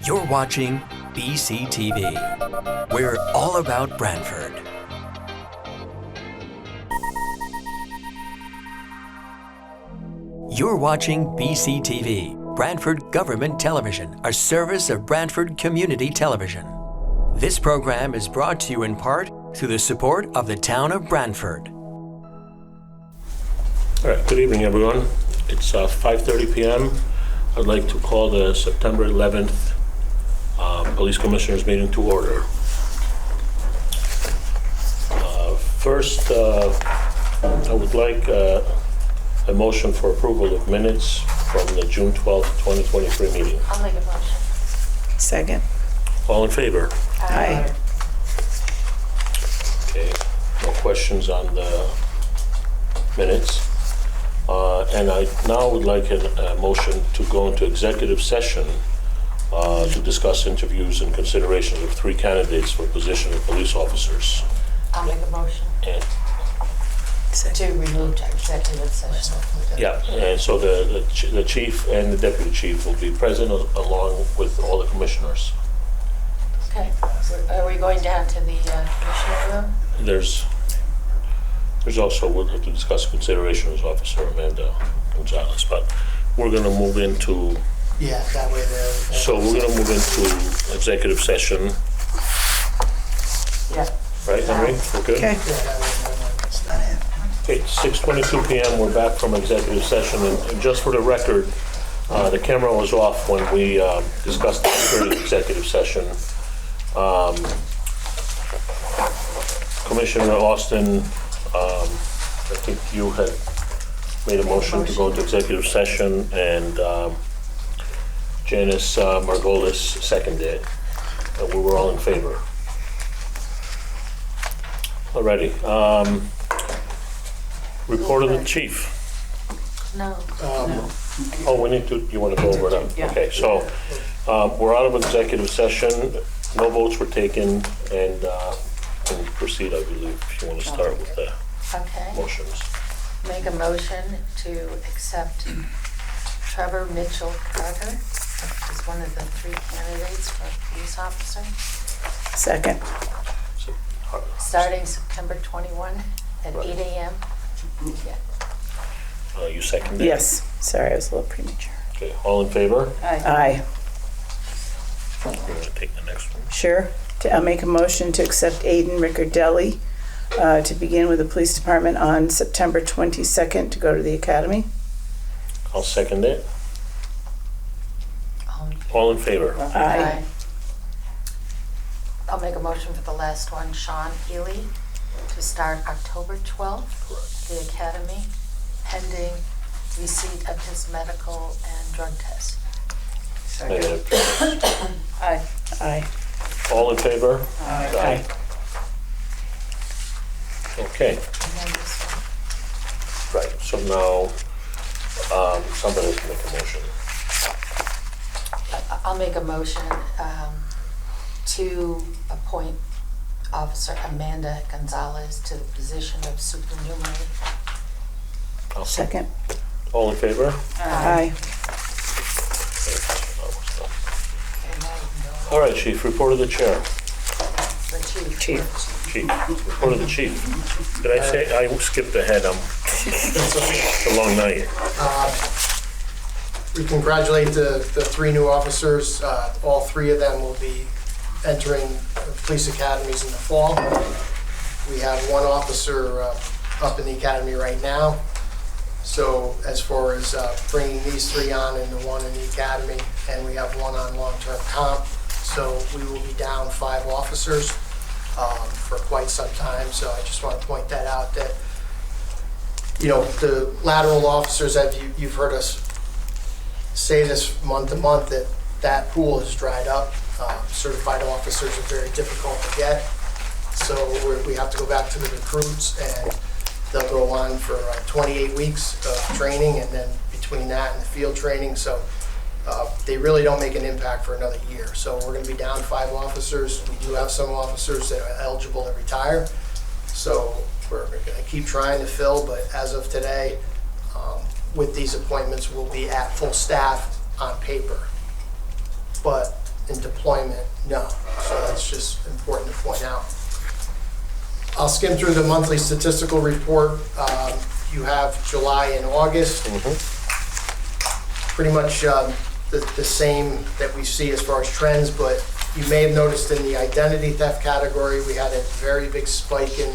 You're watching BCTV. We're all about Branford. You're watching BCTV, Branford Government Television, a service of Branford Community Television. This program is brought to you in part through the support of the town of Branford. All right, good evening, everyone. It's 5:30 p.m. I'd like to call the September 11th Police Commissioners meeting to order. First, I would like a motion for approval of minutes from the June 12th, 2023 meeting. I'll make a motion. Second. All in favor? Aye. Okay, no questions on the minutes. And I now would like a motion to go into executive session to discuss interviews and considerations of 3 candidates for position of police officers. I'll make a motion And to remove executive session. yeah, and so the chief and the deputy chief will be present along with all the commissioners. Okay. Are we going down to the commissioner room? There's also, we'll have to discuss considerations, Officer Amanda Gonzalez, but we're gonna move into, Yeah, that way they're... so we're gonna move into executive session, Yeah. right, Henry? We're good? Okay. Yeah, that way everyone's done it. Okay, 6:22 p.m., we're back from executive session, and just for the record, the camera was off when we discussed the executive session. Commissioner Austin, I think you had made a motion to go into executive session, and Janice Margolis seconded, and we were all in favor. Alrighty, report of the chief. No. Oh, we need to, you want to go over that? Yeah. Okay, so we're out of executive session, no votes were taken, and can proceed, I believe, if you want to start with the Okay. motions. Make a motion to accept Trevor Mitchell Carter as one of the 3 candidates for police officer, Second. So, starting September 21 at Right. 8 a.m. Yeah. you seconded? Yes. Sorry, I was a little premature. Okay, all in favor? Aye. You want to take the next one? Sure. I'll make a motion to accept Aiden Riccardelli to begin with the police department on September 22nd to go to the academy. I'll second it. Um, All in favor? Aye. I'll make a motion for the last one, Sean Healy, to start October 12th at the academy, pending receipt of his medical and drug test. Negative. Aye. Aye. All in favor? Aye. Okay, And then this one. right, so now somebody can make a motion. I'll make a motion to appoint Officer Amanda Gonzalez to the position of supernumerary. I'll Second. All in favor? Aye. Okay, now you can go. All right, chief, report of the chair. The chief. Chief, report of the chief. Did I say, I skipped ahead, it's a long night. We congratulate the 3 new officers. All 3 of them will be entering police academies in the fall. We have 1 officer up in the academy right now. So as far as bringing these 3 on and the 1 in the academy, and we have 1 on long-term comp. So we will be down 5 officers for quite some time. So I just want to point that out, that, you know, the lateral officers, that you've heard us say this month to month, that pool has dried up. Certified officers are very difficult to get. So we have to go back to the recruits, and they'll go on for 28 weeks of training, and then between that and the field training. So they really don't make an impact for another year. So we're going to be down 5 officers. We do have some officers that are eligible to retire. So we're going to keep trying to fill, but as of today, with these appointments, we'll be at full staff on paper. But in deployment, no. So that's just important to point out. I'll skim through the monthly statistical report. You have July and August. Pretty much the same that we see as far as trends, but you may have noticed in the identity theft category, we had a very big spike in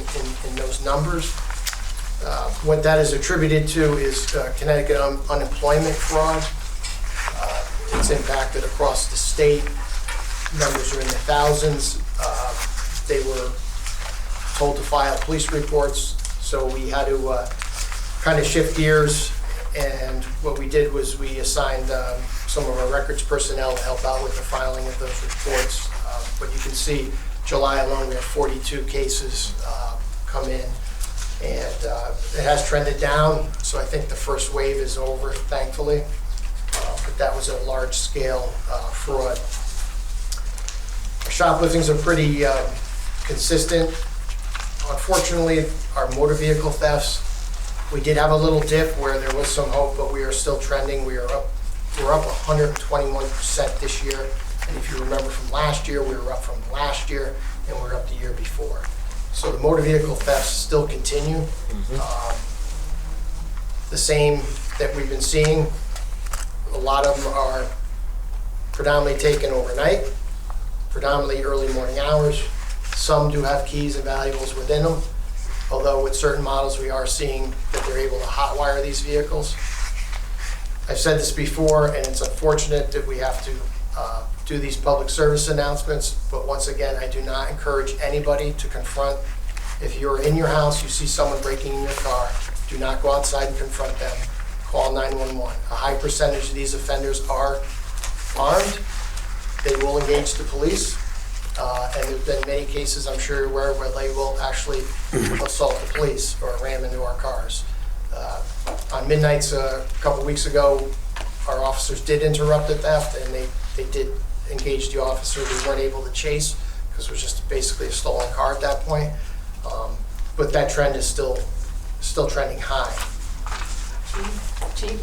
those numbers. What that is attributed to is Connecticut unemployment fraud. It's impacted across the state. Numbers are in the thousands. They were told to file police reports, so we had to kind of shift gears, and what we did was we assigned some of our records personnel to help out with the filing of those reports. But you can see July alone, we have 42 cases come in, and it has trended down, so I think the first wave is over, thankfully. But that was a large-scale fraud. Shopliftings are pretty consistent. Unfortunately, our motor vehicle thefts, we did have a little dip where there was some hope, but we are still trending. We're up 121% this year. And if you remember from last year, we were up from last year, and we're up the year before. So the motor vehicle thefts still continue. The same that we've been seeing. A lot of them are predominantly taken overnight, predominantly early morning hours. Some do have keys and valuables within them, although with certain models we are seeing that they're able to hotwire these vehicles. I've said this before, and it's unfortunate that we have to do these public service announcements, but once again, I do not encourage anybody to confront. If you're in your house, you see someone breaking in your car, do not go outside and confront them. Call 911. A high percentage of these offenders are armed. They will engage the police. And there's been many cases, I'm sure you're aware, where they will actually assault the police or ram into our cars. On midnights a couple weeks ago, our officers did interrupt the theft, and they did engage the officer. They weren't able to chase because it was just basically a stolen car at that point. But that trend is still trending high. Chief,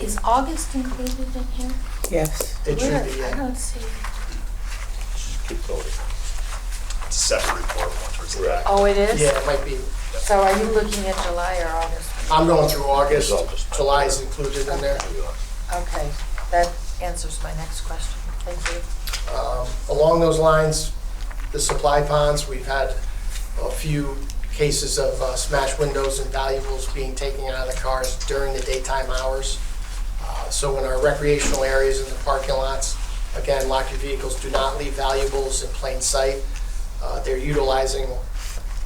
is August included in here? Yes. It should Where? be, I yeah. don't see. Just keep going. It's a separate report one towards the back. Oh, it is? Yeah, it might be. So are you looking at July or August? I'm going through August. It's August. July is included in there. Okay, that answers my next question. Thank you. Along those lines, the supply ponds, we've had a few cases of smashed windows and valuables being taken out of the cars during the daytime hours. So in our recreational areas in the parking lots, again, lock your vehicles, do not leave valuables in plain sight. They're utilizing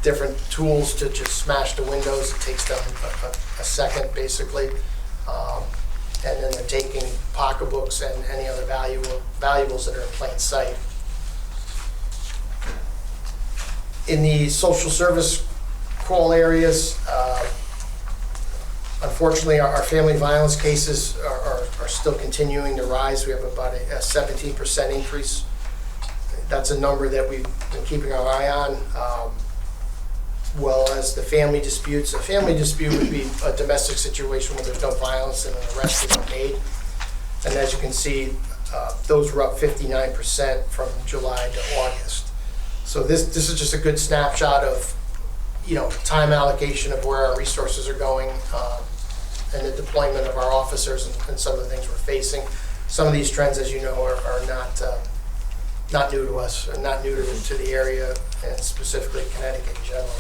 different tools to just smash the windows. It takes them a second, basically. And then they're taking pocketbooks and any other valuables that are in plain sight. In the social service call areas, unfortunately, our family violence cases are still continuing to rise. We have about a 17% increase. That's a number that we've been keeping our eye on. Well as the family disputes. A family dispute would be a domestic situation where there's no violence and an arrest is made. And as you can see, those were up 59% from July to August. So this is just a good snapshot of, time allocation of where our resources are going, and the deployment of our officers and some of the things we're facing. Some of these trends, as you know, are not new to us, and not new to the area, and specifically Connecticut in general.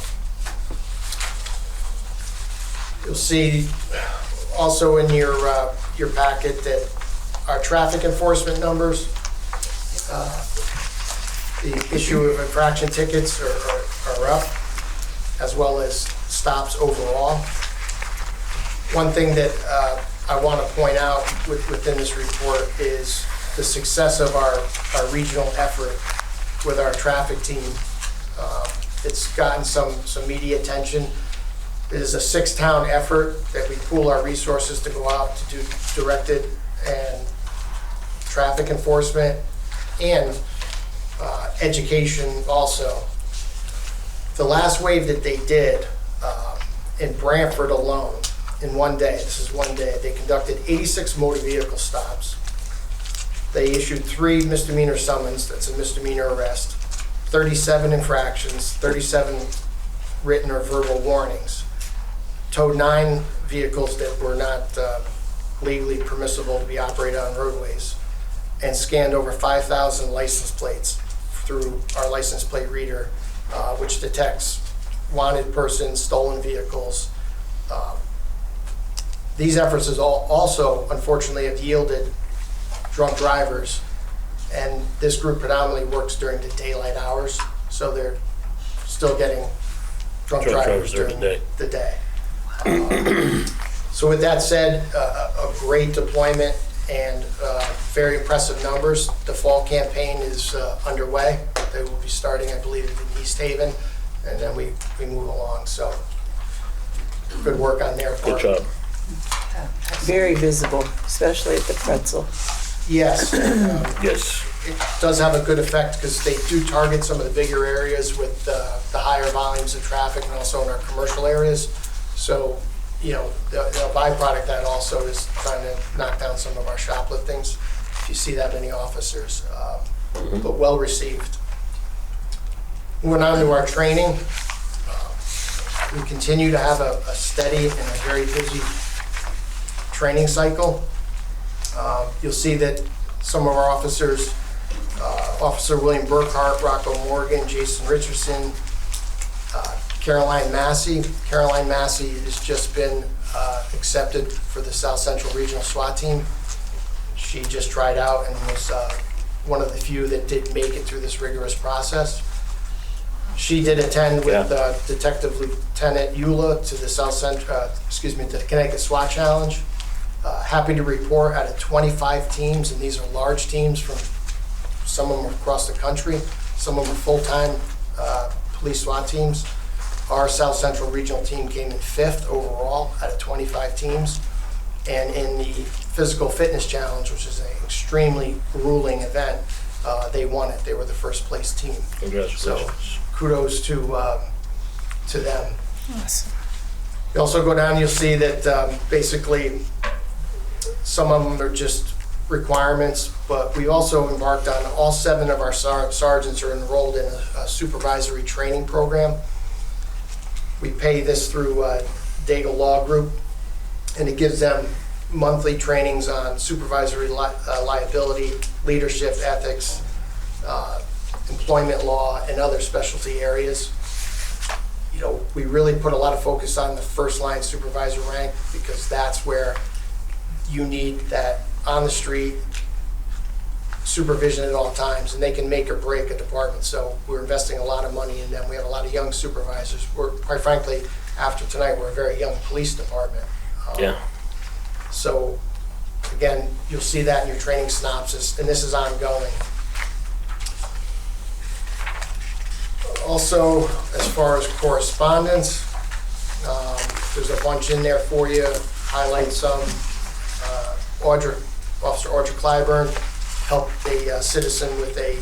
You'll see also in your packet that our traffic enforcement numbers, the issue of infraction tickets are up, as well as stops overall. One thing that I want to point out within this report is the success of our regional effort with our traffic team. It's gotten some media attention. It is a 6-town effort that we pool our resources to go out to do directed and traffic enforcement and education also. The last wave that they did in Branford alone, in one day, this is one day, they conducted 86 motor vehicle stops. They issued 3 misdemeanor summons, that's a misdemeanor arrest, 37 infractions, 37 written or verbal warnings, towed 9 vehicles that were not legally permissible to be operated on roadways, and scanned over 5,000 license plates through our license plate reader, which detects wanted persons, stolen vehicles. These efforts is also, unfortunately, have yielded drunk drivers, and this group predominantly works during the daylight hours, so they're still getting drunk drivers during the day. So with that said, a great deployment and very impressive numbers. The fall campaign is underway. They will be starting, I believe, in East Haven, and then we move along. So good work on their part. Good job. Very visible, especially at the pretzel. Yes. Yes. It does have a good effect because they do target some of the bigger areas with the higher volumes of traffic, and also in our commercial areas. So, you know, the byproduct of that also is trying to knock down some of our shopliftings. If you see that many officers, but well received. Moving on to our training, we continue to have a steady and a very busy training cycle. You'll see that some of our officers, Officer William Burkhart, Rocco Morgan, Jason Richardson, Caroline Massey. Caroline Massey has just been accepted for the South Central Regional SWAT team. She just tried out and was one of the few that did make it through this rigorous process. She did attend with Detective Lieutenant Eula to the to the Connecticut SWAT Challenge. Happy to report out of 25 teams, and these are large teams from some of them across the country, some of them are full-time police SWAT teams. Our South Central Regional team came in 5th overall out of 25 teams. And in the Physical Fitness Challenge, which is an extremely grueling event, they won it. They were the first place team. Congratulations. So kudos to them. Awesome. You also go down, you'll see that basically some of them are just requirements, but we also embarked on, all 7 of our sergeants are enrolled in a supervisory training program. We pay this through Daigle Law Group, and it gives them monthly trainings on supervisory liability, leadership, ethics, employment law, and other specialty areas. You know, we really put a lot of focus on the first line supervisor rank because that's where you need that on the street supervision at all times, and they can make or break a department. So we're investing a lot of money in them. We have a lot of young supervisors. We're, quite frankly, after tonight, we're a very young police department. Yeah. So again, you'll see that in your training synopsis, and this is ongoing. Also, as far as correspondence, there's a bunch in there for you. Highlight some. Officer Audra Clyburn helped a citizen with a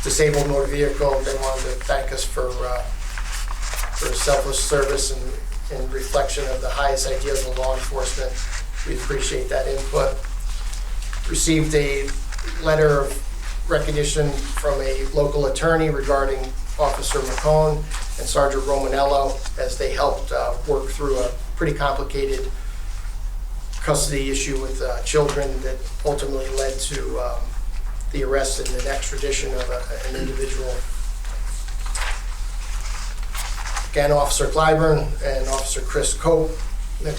disabled motor vehicle. They wanted to thank us for selfless service and in reflection of the highest ideals of law enforcement. We appreciate that input. Received a letter of recognition from a local attorney regarding Officer McCone and Sergeant Romanello as they helped work through a pretty complicated custody issue with children that ultimately led to the arrest and an extradition of an individual. Again, Officer Clyburn and Officer Chris Cope,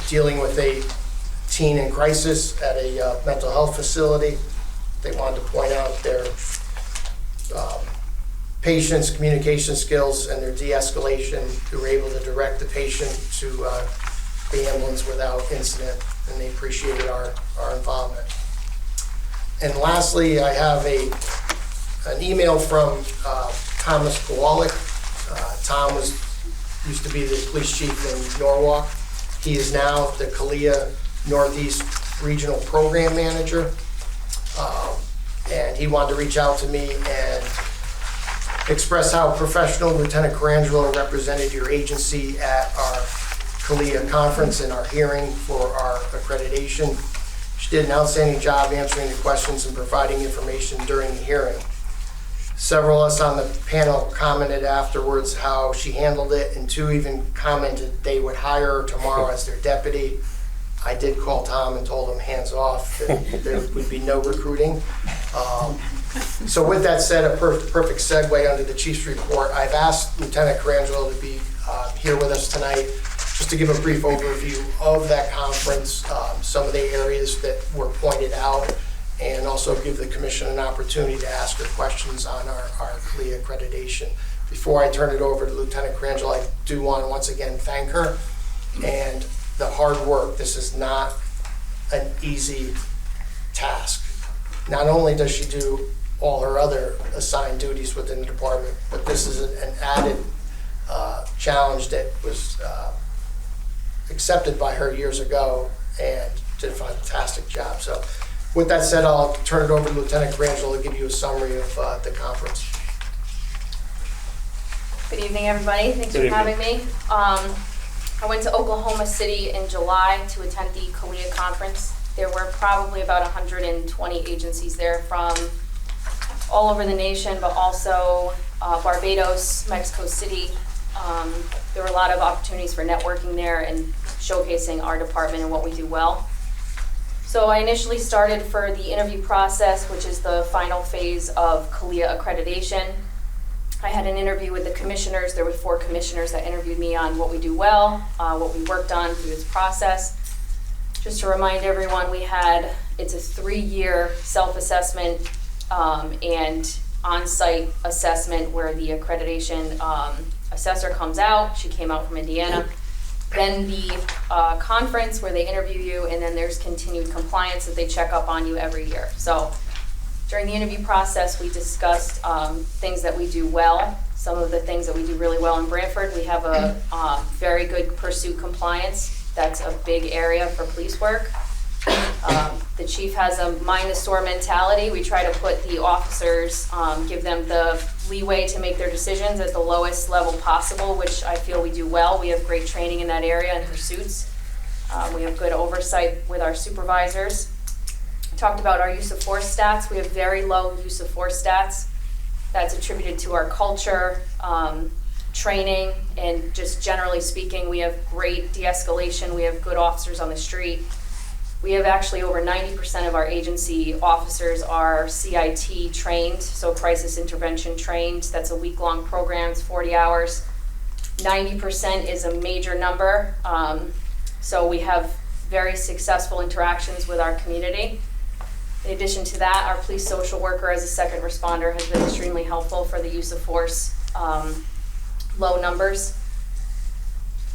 dealing with a teen in crisis at a mental health facility. They wanted to point out their patient's communication skills and their de-escalation. They were able to direct the patient to the ambulance without incident, and they appreciated our involvement. And lastly, I have an email from Thomas Kowalik. Tom used to be the police chief in Norwalk. He is now the Kalia Northeast Regional Program Manager. And he wanted to reach out to me and express how professional Lieutenant Carangelo represented your agency at our Kalia conference and our hearing for our accreditation. She did an outstanding job answering the questions and providing information during the hearing. Several of us on the panel commented afterwards how she handled it, and two even commented they would hire her tomorrow as their deputy. I did call Tom and told him hands off, that there would be no recruiting. So with that said, a perfect segue under the chief's report. I've asked Lieutenant Carangelo to be here with us tonight just to give a brief overview of that conference, some of the areas that were pointed out, and also give the commission an opportunity to ask her questions on our CLIA accreditation. Before I turn it over to Lieutenant Carangelo, I do want to once again thank her and the hard work. This is not an easy task. Not only does she do all her other assigned duties within the department, but this is an added challenge that was accepted by her years ago and did a fantastic job. So with that said, I'll turn it over to Lieutenant Carangelo to give you a summary of the conference. Good evening, everybody. Thanks for having me. I went to Oklahoma City in July to attend the CALIA conference. There were probably about 120 agencies there from all over the nation, but also Barbados, Mexico City. There were a lot of opportunities for networking there and showcasing our department and what we do well. So I initially started for the interview process, which is the final phase of CALIA accreditation. I had an interview with the commissioners. There were 4 commissioners that interviewed me on what we do well, what we worked on through this process. Just to remind everyone, it's a 3-year self-assessment and on-site assessment where the accreditation assessor comes out. She came out from Indiana. Then the conference where they interview you, and then there's continued compliance that they check up on you every year. So during the interview process, we discussed things that we do well. Some of the things that we do really well in Branford, we have a very good pursuit compliance. That's a big area for police work. The chief has a mind the store mentality. We try to put the officers, give them the leeway to make their decisions at the lowest level possible, which I feel we do well. We have great training in that area and pursuits. We have good oversight with our supervisors. Talked about our use of force stats. We have very low use of force stats. That's attributed to our culture, training, and just generally speaking, we have great de-escalation. We have good officers on the street. We have actually over 90% of our agency officers are CIT trained, so crisis intervention trained. That's a week-long program, it's 40 hours. 90% is a major number. So we have very successful interactions with our community. In addition to that, our police social worker as a second responder has been extremely helpful for the use of force, low numbers.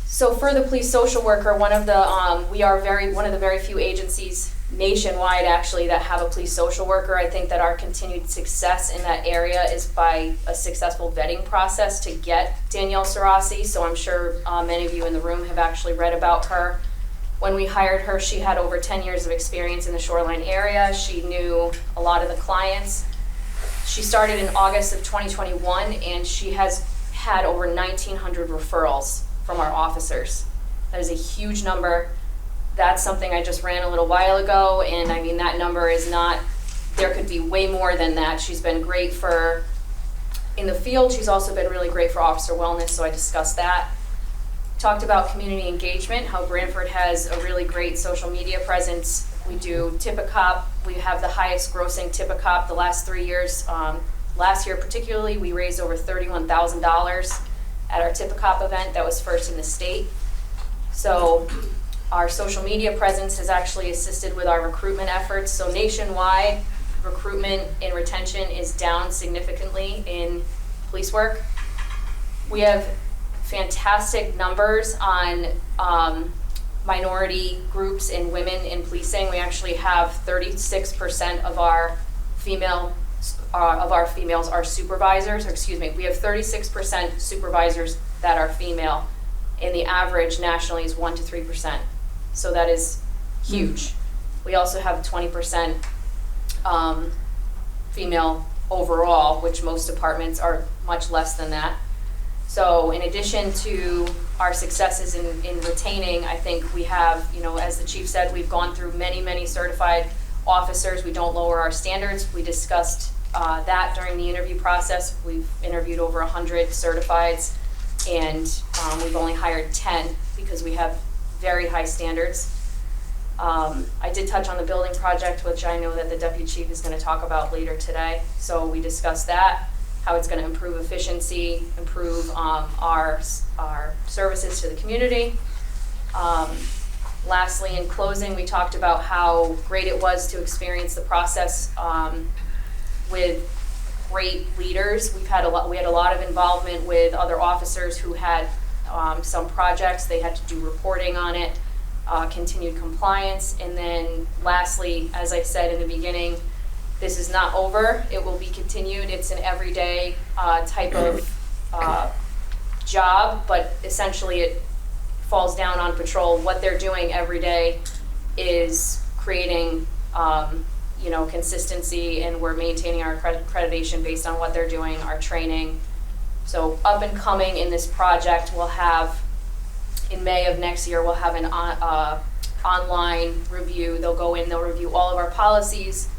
So for the police social worker, we are one of the very few agencies nationwide actually that have a police social worker. I think that our continued success in that area is by a successful vetting process to get Danielle Sarasi. So I'm sure many of you in the room have actually read about her. When we hired her, she had over 10 years of experience in the shoreline area. She knew a lot of the clients. She started in August of 2021, and she has had over 1,900 referrals from our officers. That is a huge number. That's something I just ran a little while ago, and I mean, that number is not, there could be way more than that. She's been great in the field. She's also been really great for officer wellness, so I discussed that. Talked about community engagement, how Branford has a really great social media presence. We do Tip-A-Cop. We have the highest grossing Tip-A-Cop the last 3 years. Last year particularly, we raised over $31,000 at our Tip-A-Cop event. That was first in the state. So our social media presence has actually assisted with our recruitment efforts. So nationwide, recruitment and retention is down significantly in police work. We have fantastic numbers on minority groups and women in policing. We actually have 36% of our females are supervisors, we have 36% supervisors that are female, and the average nationally is 1 to 3%. So that is huge. We also have 20% female overall, which most departments are much less than that. So in addition to our successes in retaining, I think we have, as the chief said, we've gone through many certified officers. We don't lower our standards. We discussed that during the interview process. We've interviewed over 100 certifieds, and we've only hired 10 because we have very high standards. I did touch on the building project, which I know that the deputy chief is going to talk about later today. So we discussed that, how it's going to improve efficiency, improve our services to the community. Lastly, in closing, we talked about how great it was to experience the process with great leaders. We had a lot of involvement with other officers who had some projects. They had to do reporting on it, continued compliance, and then lastly, as I said in the beginning, this is not over. It will be continued. It's an everyday type of job, but essentially it falls down on patrol. What they're doing every day is creating consistency, and we're maintaining our accreditation based on what they're doing, our training. So up and coming in this project, we'll have, in May of next year, we'll have an online review. They'll go in, they'll review all of our policies,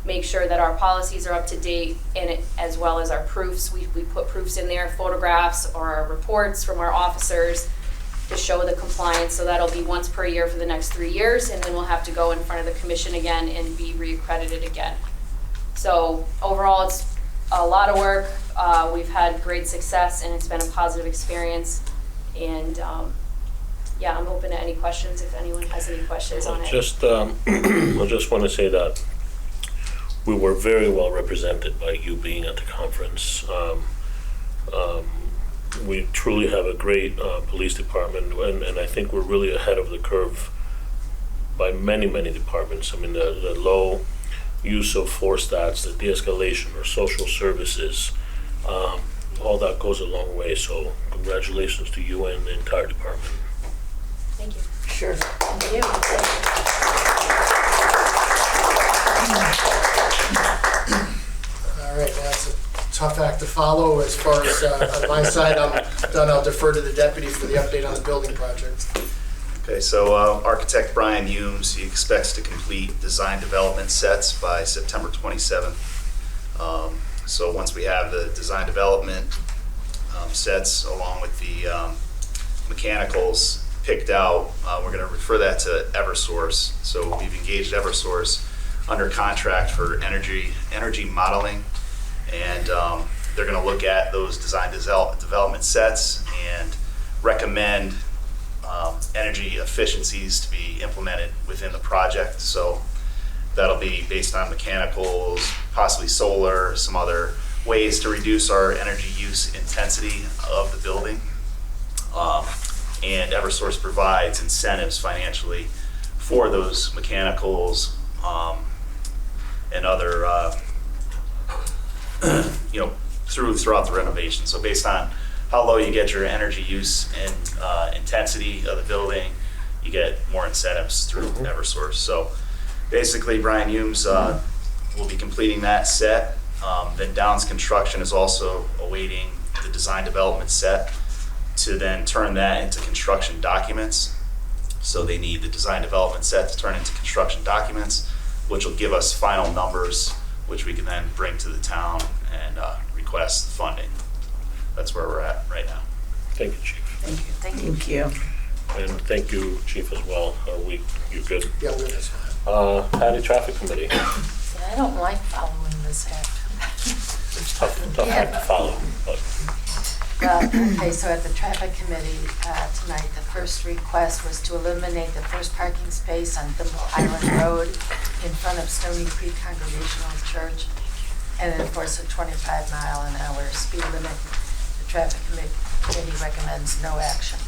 make sure that our policies are up to date, and as well as our proofs. We put proofs in there, photographs or our reports from our officers to show the compliance. So that'll be once per year for the next 3 years, and then we'll have to go in front of the commission again and be reaccredited again. So overall, it's a lot of work. We've had great success, and it's been a positive experience. And I'm open to any questions if anyone has any questions on it. I just want to say that we were very well represented by you being at the conference. We truly have a great police department, and I think we're really ahead of the curve by many departments. I mean, the low use of force stats, the de-escalation or social services, all that goes a long way. So congratulations to you and the entire department. Thank you. Sure. Thank you. All right, that's a tough act to follow. As far as on my side, I'm done. I'll defer to the deputy for the update on the building project. Okay, so architect Brian Humes, he expects to complete design development sets by September 27th. So once we have the design development sets along with the mechanicals picked out, we're going to refer that to Eversource. So we've engaged Eversource under contract for energy modeling, and they're going to look at those design development sets and recommend energy efficiencies to be implemented within the project. So that'll be based on mechanicals, possibly solar, some other ways to reduce our energy use intensity of the building. And Eversource provides incentives financially for those mechanicals and other, throughout the renovation. So based on how low you get your energy use and intensity of the building, you get more incentives through Eversource. So basically, Brian Humes will be completing that set. Then Downs Construction is also awaiting the design development set to then turn that into construction documents. So they need the design development set to turn into construction documents, which will give us final numbers, which we can then bring to the town and request funding. That's where we're at right now. Thank you, Chief. Thank you. Thank you. Thank you. And thank you, Chief, as well. You good? Yeah, I'm good. That's fine. Patty, Traffic Committee. See, I don't like following this act. It's tough act to follow, but Okay, so at the Traffic Committee tonight, the first request was to eliminate the first parking space on Thimble Island Road in front of Stony Creek Congregational Church and enforce a 25-mile-an-hour speed limit. The Traffic Committee recommends no action.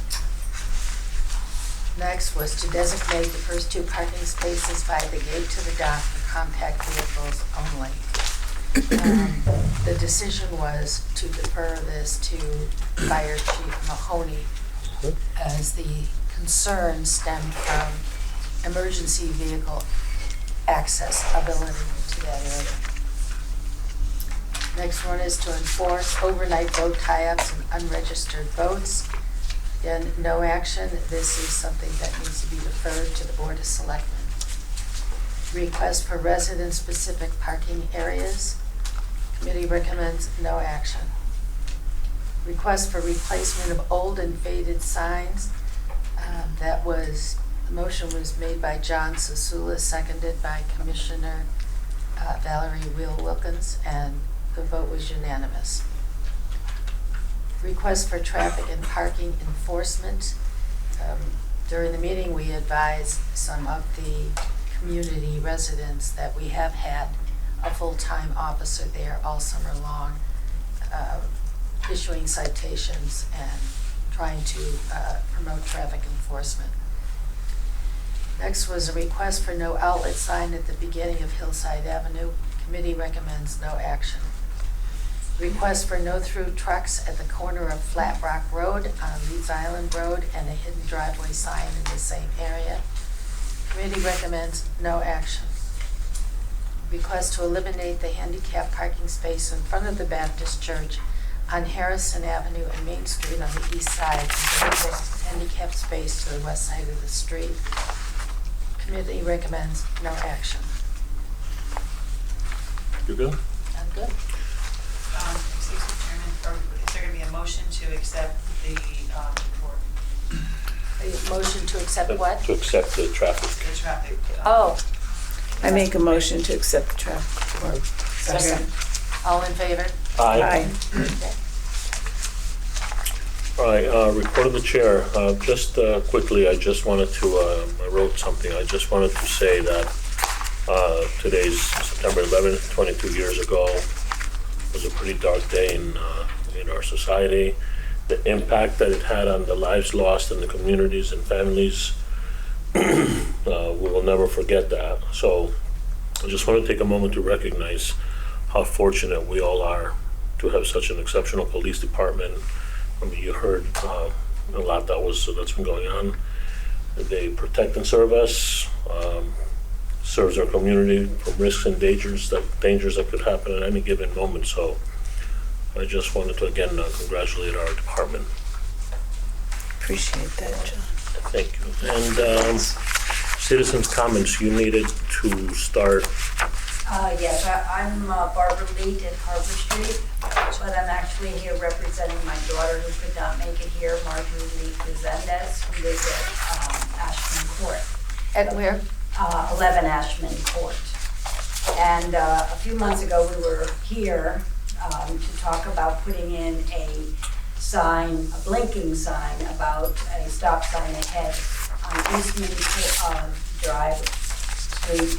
Next was to designate the first 2 parking spaces by the gate to the dock for compact vehicles only. The decision was to defer this to Fire Chief Mahoney as the concerns stemmed from emergency vehicle accessibility to that area. Next one is to enforce overnight boat tie-ups and unregistered boats. Again, no action. This is something that needs to be deferred to the Board of Selectmen. Request for resident-specific parking areas. Committee recommends no action. Request for replacement of old and faded signs. The motion was made by John Sosula, seconded by Commissioner Valerie Wilkins, and the vote was unanimous. Request for traffic and parking enforcement. During the meeting, we advised some of the community residents that we have had a full-time officer there all summer long, issuing citations and trying to promote traffic enforcement. Next was a request for no outlet sign at the beginning of Hillside Avenue. Committee recommends no action. Request for no-through trucks at the corner of Flat Rock Road on Leeds Island Road and a hidden driveway sign in the same area. Committee recommends no action. Request to eliminate the handicap parking space in front of the Baptist Church on Harrison Avenue and Main Street on the east side, and move the handicap space to the west side of the street. Committee recommends no action. You good? I'm good. Excuse me, Chairman, or is there going to be a motion to accept the report, A motion to accept what? To accept the traffic. the traffic? Oh, I make a motion to accept the traffic report. second. All in favor? Aye. Okay. All right, report of the chair. Just quickly, I just wanted to, I wrote something. I just wanted to say that today's September 11th, 22 years ago, was a pretty dark day in our society. The impact that it had on the lives lost in the communities and families, we will never forget that. So I just want to take a moment to recognize how fortunate we all are to have such an exceptional police department. I mean, you heard a lot that's been going on. They protect and serve us, serves our community from risks and dangers that could happen at any given moment. So I just wanted to again congratulate our department. Appreciate that, John. Thank you. And citizens' comments, you needed to start. Yes, I'm Barbara Leet at Harbor Street, but I'm actually here representing my daughter who could not make it here, Marjorie Leet Resendez, who lives at Ashman Court. At where? 11 Ashman Court. And a few months ago, we were here to talk about putting in a sign, a blinking sign about a stop sign ahead on Eastman Drive Street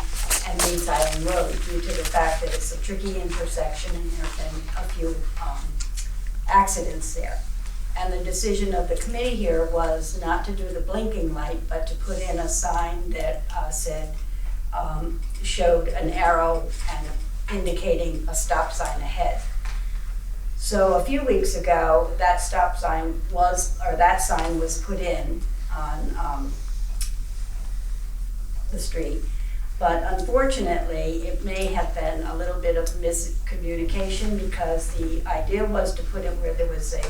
and Leeds Island Road, due to the fact that it's a tricky intersection and there have been a few accidents there. And the decision of the committee here was not to do the blinking light, but to put in a sign that showed an arrow and indicating a stop sign ahead. So a few weeks ago, that sign was put in on the street. But unfortunately, it may have been a little bit of miscommunication, because the idea was to put it where there was a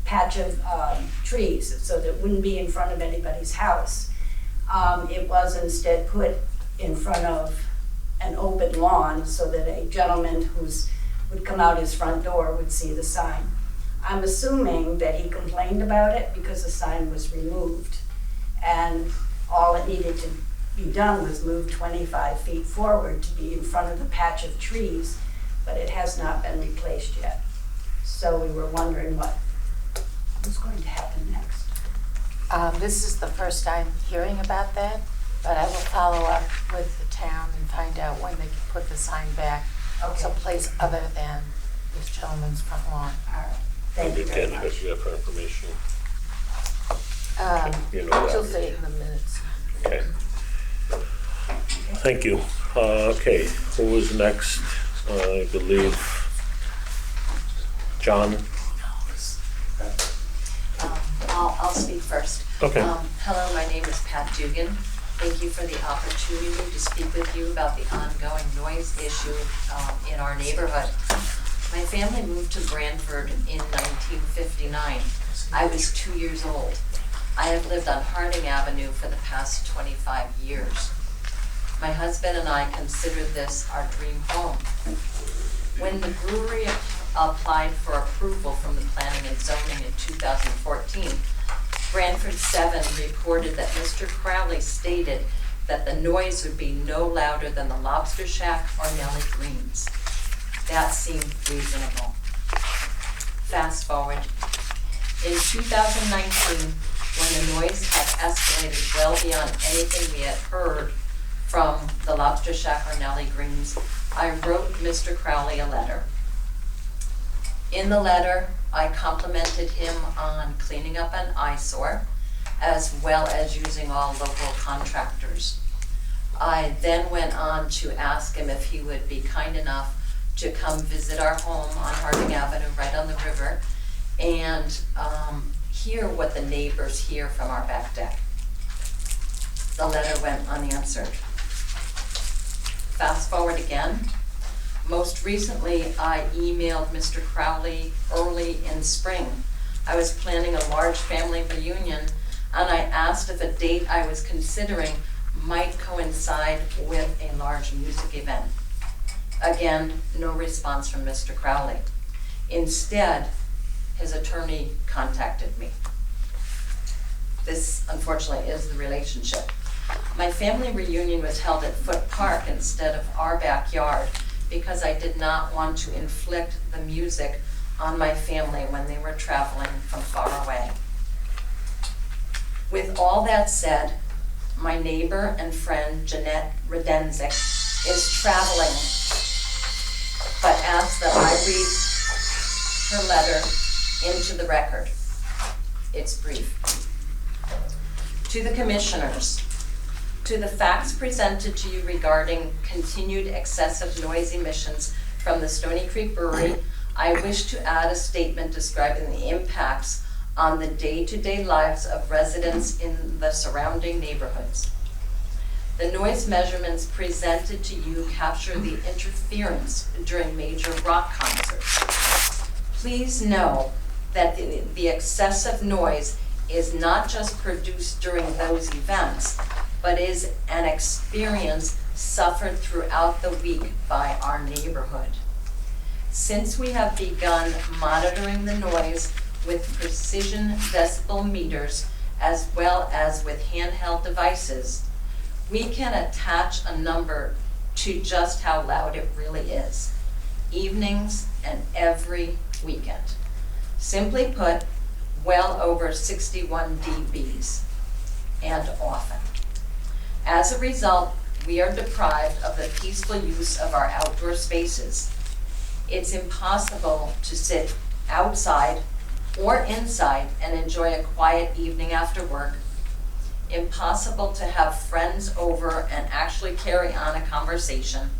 patch of trees, so that it wouldn't be in front of anybody's house. It was instead put in front of an open lawn, so that a gentleman would come out his front door would see the sign. I'm assuming that he complained about it because the sign was removed, and all it needed to be done was move 25 feet forward to be in front of the patch of trees, but it has not been replaced yet. So we were wondering what was going to happen next. This is the first time hearing about that, but I will follow up with the town and find out when they can put the sign back someplace other than this gentleman's front lawn. All right, thank you very much. Because you have her information. She'll say it in the minutes. Okay. Thank you. Okay, who is next? I believe John. I'll speak first. Okay. Hello, my name is Pat Dugan. Thank you for the opportunity to speak with you about the ongoing noise issue in our neighborhood. My family moved to Branford in 1959. I was 2 years old. I have lived on Harding Avenue for the past 25 years. My husband and I consider this our dream home. When the brewery applied for approval from the Planning and Zoning in 2014, Branford 7 reported that Mr. Crowley stated that the noise would be no louder than the Lobster Shack or Nellie Green's. That seemed reasonable. Fast forward. In 2019, when the noise had escalated well beyond anything we had heard from the Lobster Shack or Nellie Green's, I wrote Mr. Crowley a letter. In the letter, I complimented him on cleaning up an eyesore, as well as using all local contractors. I then went on to ask him if he would be kind enough to come visit our home on Harding Avenue, right on the river, and hear what the neighbors hear from our back deck. The letter went unanswered. Fast forward again. Most recently, I emailed Mr. Crowley early in spring. I was planning a large family reunion, and I asked if a date I was considering might coincide with a large music event. Again, no response from Mr. Crowley. Instead, his attorney contacted me. This, unfortunately, is the relationship. My family reunion was held at Foot Park instead of our backyard because I did not want to inflict the music on my family when they were traveling from far away. With all that said, my neighbor and friend Jeanette Redenzik is traveling, but asked that I read her letter into the record. It's brief. To the commissioners, to the facts presented to you regarding continued excessive noise emissions from the Stony Creek Brewery, I wish to add a statement describing the impacts on the day-to-day lives of residents in the surrounding neighborhoods. The noise measurements presented to you capture the interference during major rock concerts. Please know that the excessive noise is not just produced during those events, but is an experience suffered throughout the week by our neighborhood. Since we have begun monitoring the noise with precision decibel meters as well as with handheld devices, we can attach a number to just how loud it really is, evenings and every weekend. Simply put, well over 61 dBs, and often. As a result, we are deprived of the peaceful use of our outdoor spaces. It's impossible to sit outside or inside and enjoy a quiet evening after work. Impossible to have friends over and actually carry on a conversation.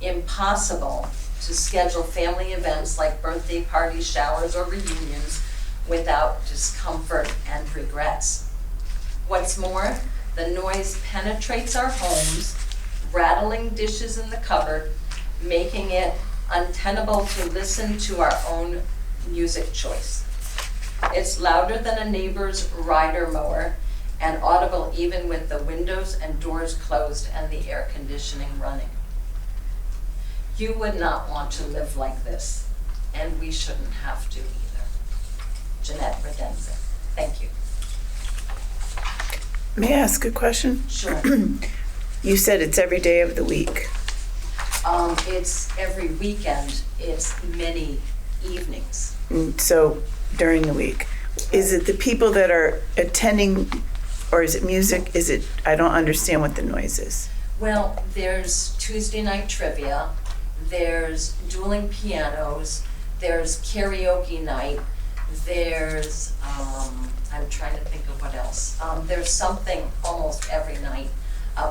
Impossible to schedule family events like birthday parties, showers, or reunions without discomfort and regrets. What's more, the noise penetrates our homes, rattling dishes in the cupboard, making it untenable to listen to our own music choice. It's louder than a neighbor's rider mower and audible even with the windows and doors closed and the air conditioning running. You would not want to live like this, and we shouldn't have to either. Jeanette Redenzik. Thank you. May I ask a question? Sure. You said it's every day of the week. It's every weekend. It's many evenings. So during the week. Is it the people that are attending, or is it music? Is it, I don't understand what the noise is. Well, there's Tuesday night trivia, there's dueling pianos, there's karaoke night, there's, I'm trying to think of what else. There's something almost every night.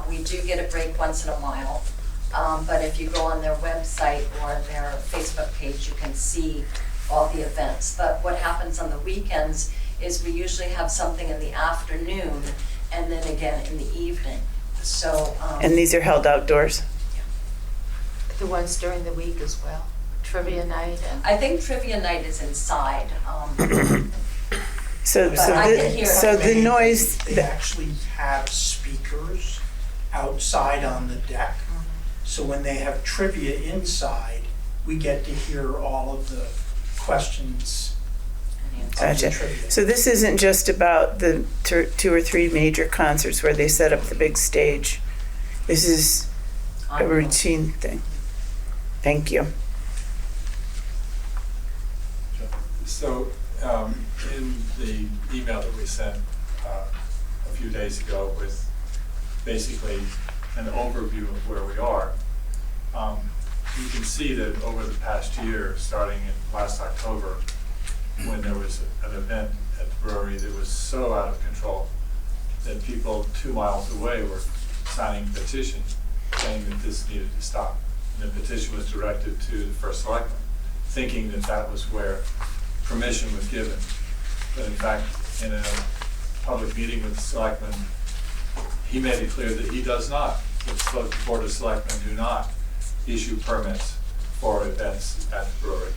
We do get a break once in a while, but if you go on their website or their Facebook page, you can see all the events. But what happens on the weekends is we usually have something in the afternoon and then again in the evening. So. And these are held outdoors? The ones during the week as well? trivia night and. I think trivia night is inside. So But I can hear it. the noise, They actually have speakers outside on the deck. So when they have trivia inside, we get to hear all of the questions of the gotcha. trivia. So this isn't just about the 2 or 3 major concerts where they set up the big stage. This is a routine thing. Thank you. So, in the email that we sent a few days ago with basically an overview of where we are, you can see that over the past year, starting in last October, when there was an event at the brewery that was so out of control that people 2 miles away were signing a petition saying that this needed to stop. And the petition was directed to the first selectman, thinking that that was where permission was given. But in fact, in a public meeting with the selectmen, he made it clear that he does not, the Board of Selectmen do not issue permits for events at the brewery.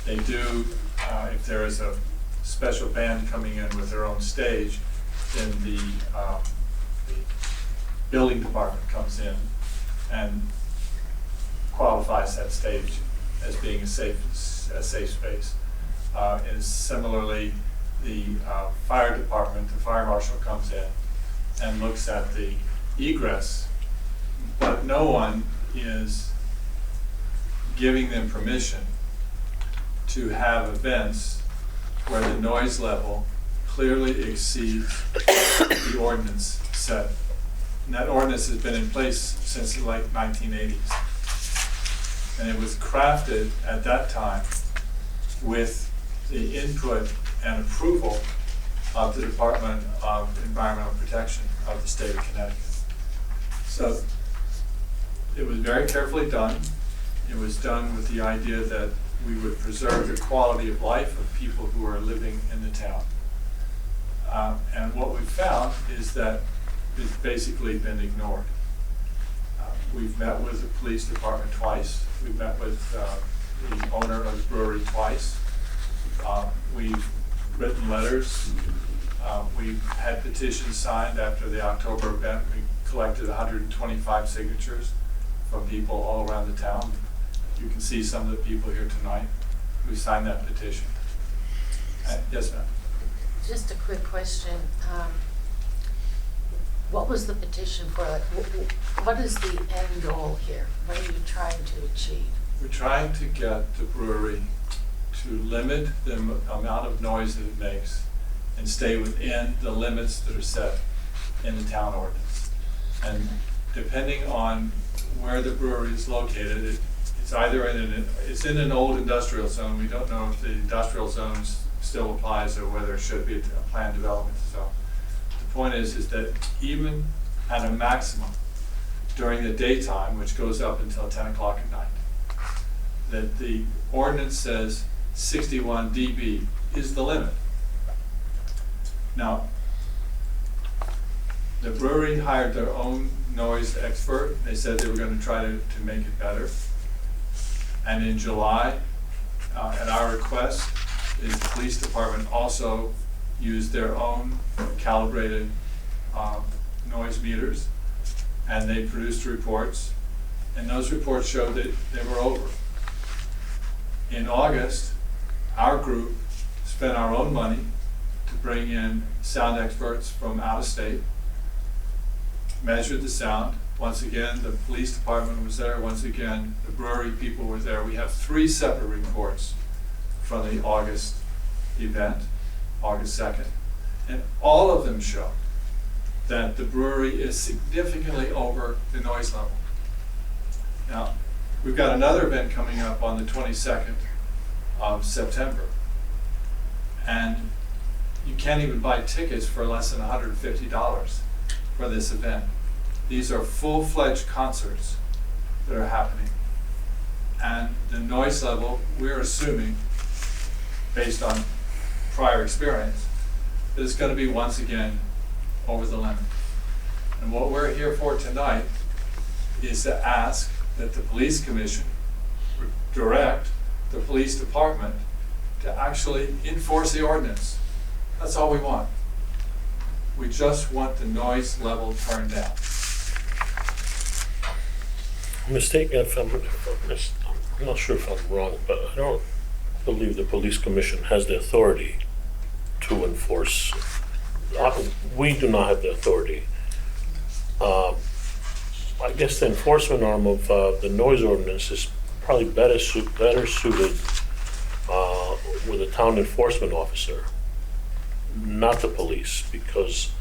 They do, if there is a special band coming in with their own stage, then the building department comes in and qualifies that stage as being a safe space. And similarly, the fire department, the fire marshal comes in and looks at the egress, but no one is giving them permission to have events where the noise level clearly exceeds the ordinance set. And that ordinance has been in place since the late 1980s. And it was crafted at that time with the input and approval of the Department of Environmental Protection of the state of Connecticut. So it was very carefully done. It was done with the idea that we would preserve the quality of life of people who are living in the town. And what we've found is that it's basically been ignored. We've met with the police department twice. We've met with the owner of the brewery twice. We've written letters. We've had petitions signed after the October event. We collected 125 signatures from people all around the town. You can see some of the people here tonight who signed that petition. Yes, ma'am. Just a quick question. What was the petition for? Like, what is the end goal here? What are you trying to achieve? We're trying to get the brewery to limit the amount of noise that it makes and stay within the limits that are set in the town ordinance. And depending on where the brewery is located, it's either it's in an old industrial zone. We don't know if the industrial zone still applies or whether it should be a planned development zone. The point is that even at a maximum during the daytime, which goes up until 10 o'clock at night, that the ordinance says 61 dB is the limit. Now, the brewery hired their own noise expert. They said they were going to try to make it better. And in July, at our request, the police department also used their own calibrated noise meters, and they produced reports, and those reports showed that they were over. In August, our group spent our own money to bring in sound experts from out of state, measured the sound. Once again, the police department was there. Once again, the brewery people were there. We have 3 separate reports from the August event, August 2nd. And all of them show that the brewery is significantly over the noise level. Now, we've got another event coming up on the 22nd of September. And you can't even buy tickets for less than $150 for this event. These are full-fledged concerts that are happening. And the noise level, we're assuming, based on prior experience, that it's going to be once again over the limit. And what we're here for tonight is to ask that the police commission direct the police department to actually enforce the ordinance. That's all we want. We just want the noise level turned down. I'm mistaken if I'm not sure if I'm wrong, but I don't believe the police commission has the authority to enforce. We do not have the authority. I guess the enforcement arm of the noise ordinance is probably better suited with a town enforcement officer, not the police, because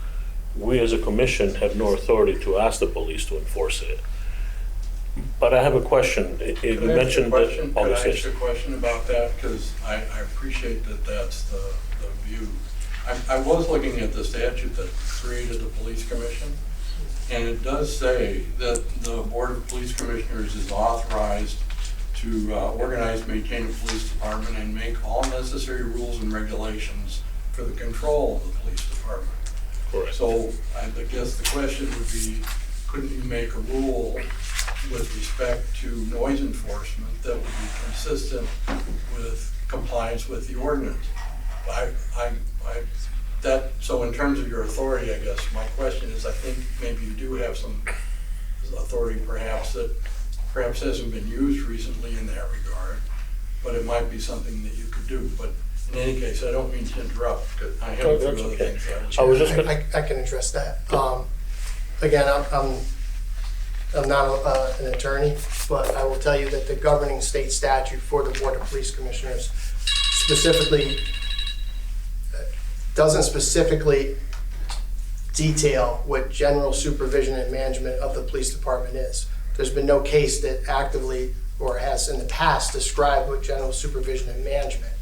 we as a commission have no authority to ask the police to enforce it. But I have a question. You mentioned that. Could I ask a question about that? Because I appreciate that that's the view. I was looking at the statute that created the police commission, and it does say that the Board of Police Commissioners is authorized to organize, maintain a police department, and make all necessary rules and regulations for the control of the police department. Correct. So I guess the question would be, couldn't you make a rule with respect to noise enforcement that would be consistent with compliance with the ordinance? So in terms of your authority, I guess my question is, I think maybe you do have some authority perhaps that perhaps hasn't been used recently in that regard, but it might be something that you could do. But in any case, I don't mean to interrupt, because I have a few other things. I can address that. Again, I'm not an attorney, but I will tell you that the governing state statute for the Board of Police Commissioners doesn't specifically detail what general supervision and management of the police department is. There's been no case that actively or has in the past described what general supervision and management.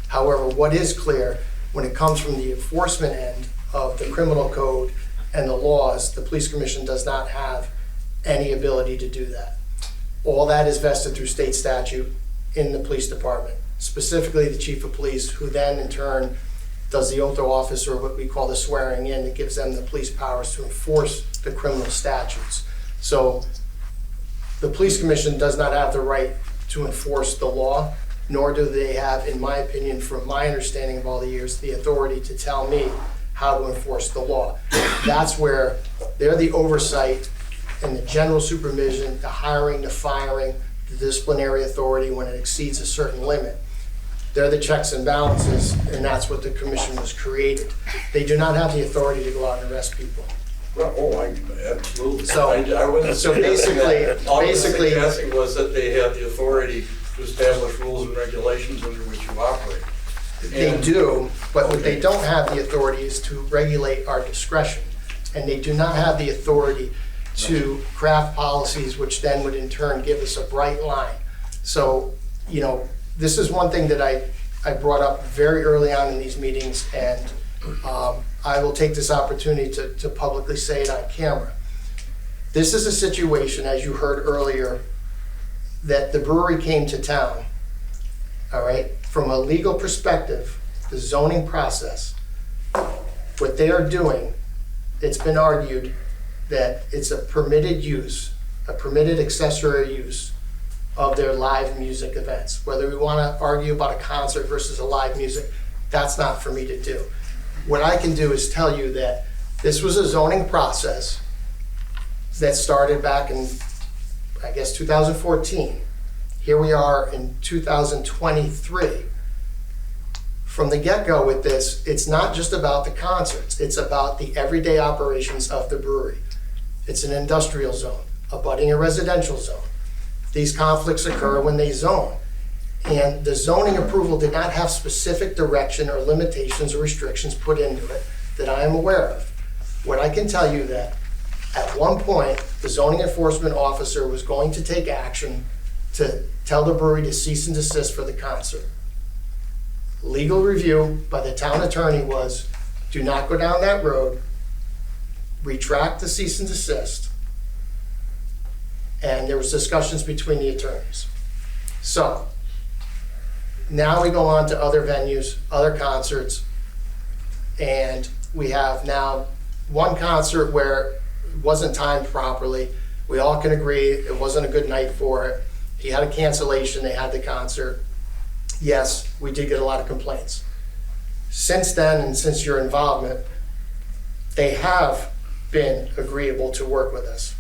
However, what is clear when it comes from the enforcement end of the criminal code and the laws, the police commission does not have any ability to do that. All that is vested through state statute in the police department, specifically the chief of police, who then in turn does the oath of office, or what we call the swearing in, that gives them the police powers to enforce the criminal statutes. So the police commission does not have the right to enforce the law, nor do they have, in my opinion, from my understanding of all the years, the authority to tell me how to enforce the law. That's where they're the oversight and the general supervision, the hiring, the firing, the disciplinary authority when it exceeds a certain limit. They're the checks and balances, and that's what the commission was created. They do not have the authority to go out and arrest people. Well, absolutely. So, I wasn't so suggesting that. All I was basically, suggesting was that they had the authority to establish rules and regulations under which you operate. they do, but what they don't have the authority is to regulate our discretion. And they do not have the authority to craft policies, which then would in turn give us a bright line. So, you know, this is one thing that I brought up very early on in these meetings, and I will take this opportunity to publicly say it on camera. This is a situation, as you heard earlier, that the brewery came to town, all right? From a legal perspective, the zoning process, what they are doing, it's been argued that it's a permitted use, a permitted accessory use of their live music events. Whether we want to argue about a concert versus a live music, that's not for me to do. What I can do is tell you that this was a zoning process that started back in, I guess, 2014. Here we are in 2023. From the get-go with this, it's not just about the concerts, it's about the everyday operations of the brewery. It's an industrial zone, abutting a residential zone. These conflicts occur when they zone. And the zoning approval did not have specific direction or limitations or restrictions put into it that I am aware of. What I can tell you that at one point, the zoning enforcement officer was going to take action to tell the brewery to cease and desist for the concert. Legal review by the town attorney was, do not go down that road, retract the cease and desist, and there was discussions between the attorneys. So, now we go on to other venues, other concerts, and we have now one concert where it wasn't timed properly. We all can agree it wasn't a good night for it. He had a cancellation, they had the concert. Yes, we did get a lot of complaints. Since then, and since your involvement, they have been agreeable to work with us.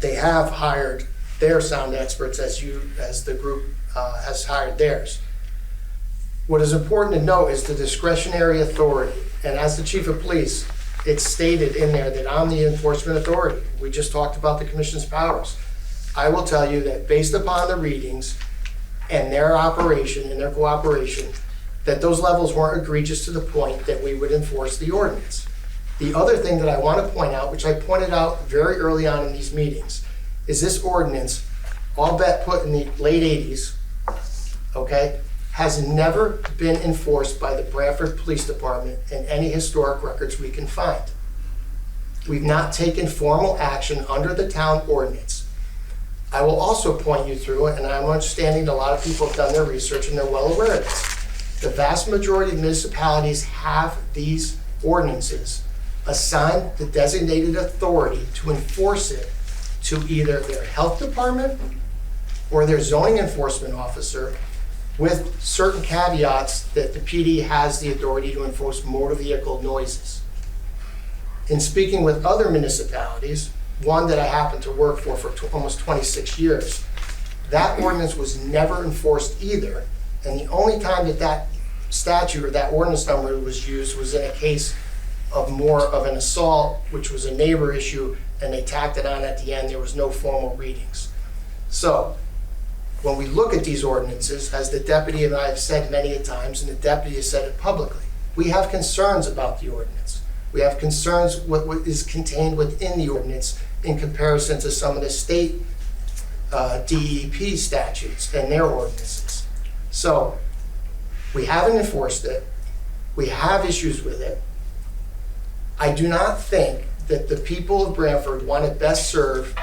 They have hired their sound experts as the group has hired theirs. What is important to note is the discretionary authority. And as the chief of police, it's stated in there that I'm the enforcement authority. We just talked about the commission's powers. I will tell you that based upon the readings and their operation and their cooperation, that those levels weren't egregious to the point that we would enforce the ordinance. The other thing that I want to point out, which I pointed out very early on in these meetings, is this ordinance, all bet put in the late 80s, okay, has never been enforced by the Branford Police Department in any historic records we can find. We've not taken formal action under the town ordinance. I will also point you through it, and I'm understanding that a lot of people have done their research and they're well aware of this. The vast majority of municipalities have these ordinances assigned the designated authority to enforce it to either their health department or their zoning enforcement officer, with certain caveats that the PD has the authority to enforce motor vehicle noises. In speaking with other municipalities, one that I happen to work for almost 26 years, that ordinance was never enforced either. And the only time that that statute or that ordinance number was used was in a case of more of an assault, which was a neighbor issue, and they tacked it on at the end. There was no formal readings. So when we look at these ordinances, as the deputy and I have said many a times, and the deputy has said it publicly, we have concerns about the ordinance. We have concerns what is contained within the ordinance in comparison to some of the state DEP statutes and their ordinances. So we haven't enforced it. We have issues with it. I do not think that the people of Branford want to best serve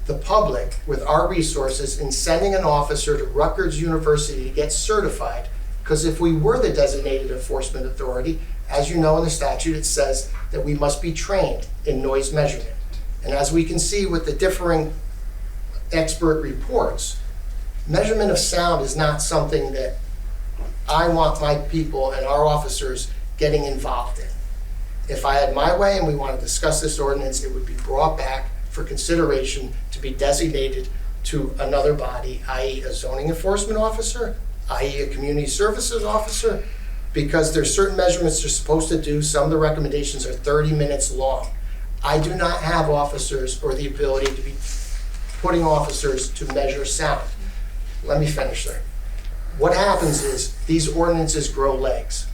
the public with our resources in sending an officer to Rutgers University to get certified, because if we were the designated enforcement authority, as you know in the statute, it says that we must be trained in noise measurement. And as we can see with the differing expert reports, measurement of sound is not something that I want my people and our officers getting involved in. If I had my way and we want to discuss this ordinance, it would be brought back for consideration to be designated to another body, i.e. a zoning enforcement officer, i.e. a community services officer, because there's certain measurements they're supposed to do. Some of the recommendations are 30 minutes long. I do not have officers or the ability to be putting officers to measure sound. Let me finish there. What happens is these ordinances grow legs.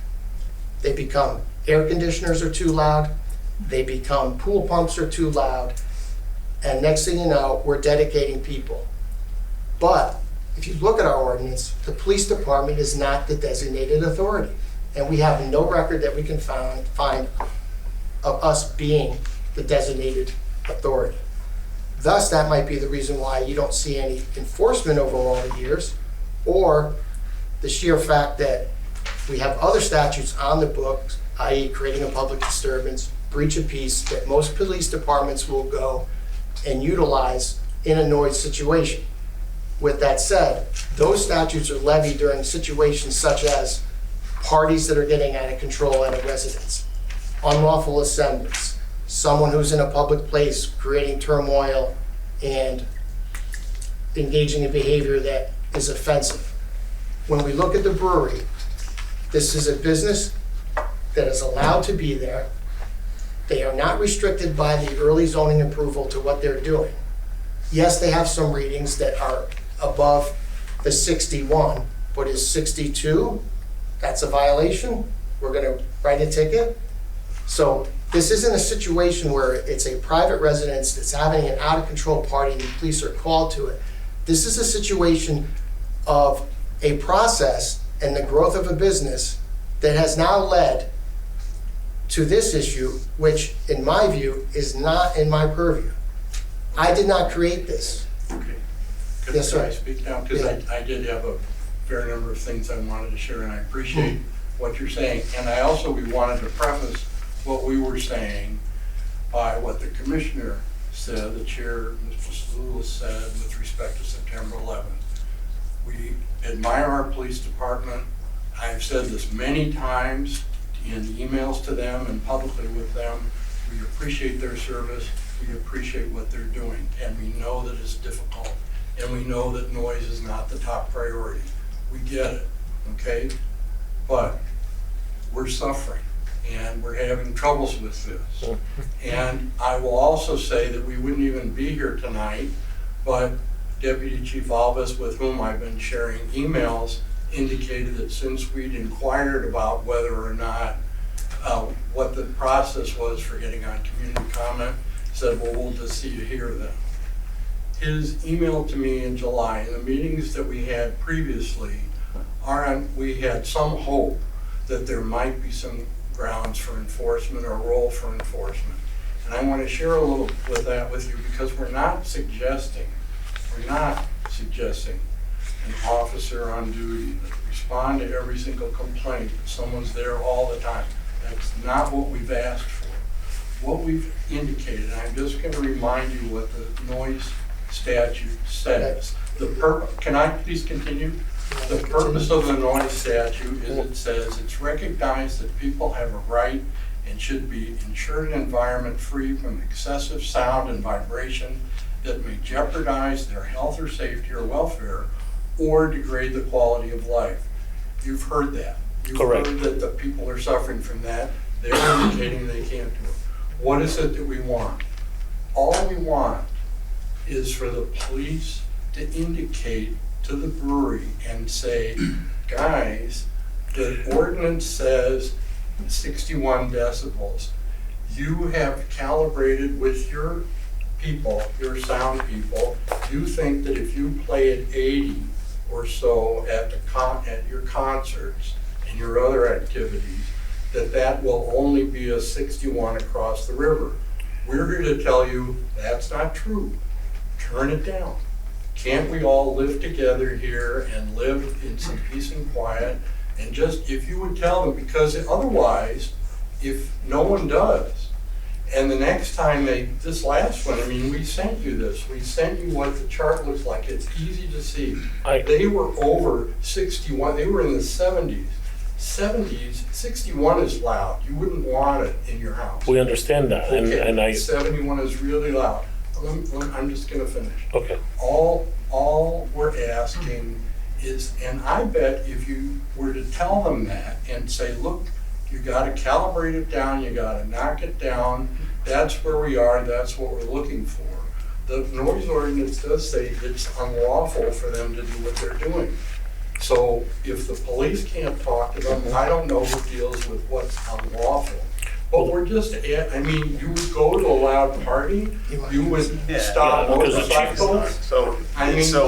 They become air conditioners are too loud, they become pool pumps are too loud, and next thing you know, we're dedicating people. But if you look at our ordinance, the police department is not the designated authority. And we have no record that we can find of us being the designated authority. Thus, that might be the reason why you don't see any enforcement over all the years, or the sheer fact that we have other statutes on the books, i.e. creating a public disturbance, breach of peace, that most police departments will go and utilize in a noise situation. With that said, those statutes are levied during situations such as parties that are getting out of control at a residence, unlawful assemblies, someone who's in a public place creating turmoil and engaging in behavior that is offensive. When we look at the brewery, this is a business that is allowed to be there. They are not restricted by the early zoning approval to what they're doing. Yes, they have some readings that are above the 61, but is 62, that's a violation. We're gonna write a ticket. So this isn't a situation where it's a private residence that's having an out of control party and the police are called to it. This is a situation of a process and the growth of a business that has now led to this issue, which in my view is not in my purview. I did not create this. Okay. Yes, sir. Could I speak now? Because I did have a fair number of things I wanted to share, and I appreciate what you're saying. And I also, we wanted to preface what we were saying by what the commissioner said, the chair, Mr. Lewis said, with respect respect to September 11th. We admire our police department. I've said this many times in emails to them and publicly with them. We appreciate their service. We appreciate what they're doing. And we know that it's difficult. And we know that noise is not the top priority. We get it, okay? But we're suffering and we're having troubles with this. And I will also say that we wouldn't even be here tonight, but Deputy Chief Alvis, with whom I've been sharing emails, indicated that since we'd inquired about whether or not what the process was for getting on community comment, said, well, we'll just see you here then. His email to me in July, in the meetings that we had previously, we had some hope that there might be some grounds for enforcement or role for enforcement. And I want to share a little with that with you because we're not suggesting an officer on duty that respond to every single complaint that someone's there all the time. That's not what we've asked for. What we've indicated, and I'm just going to remind you what the noise statute says. Can I please continue? The purpose of the noise statute is it says it's recognized that people have a right and should be ensured an environment free from excessive sound and vibration that may jeopardize their health or safety or welfare or degrade the quality of life. You've heard that. You've Correct. heard that the people are suffering from that. They're indicating they can't do it. What is it that we want? All we want is for the police to indicate to the brewery and say, guys, the ordinance says 61 decibels. You have calibrated with your people, your sound people. You think that if you play at 80 or so at your concerts and your other activities, that will only be a 61 across the river. We're here to tell you that's not true. Turn it down. Can't we all live together here and live in some peace and quiet? And just, if you would tell them, because otherwise, if no one does, and the next time this last one, I mean, we sent you this. We sent you what the chart looks like. It's easy to see. They were over 61. They were in the 70s. 61 is loud. You wouldn't want it in your house. We understand that, Okay, 71 is really loud. I'm just gonna finish. Okay. All we're asking is, and I bet if you were to tell them that and say, look, you gotta calibrate it down, you gotta knock it down, that's where we are, that's what we're looking for. The noise ordinance does say it's unlawful for them to do what they're doing. So if the police can't talk to them, I don't know who deals with what's unlawful. But we're just, I mean, you would go to a loud party, you would stop motorcycles. So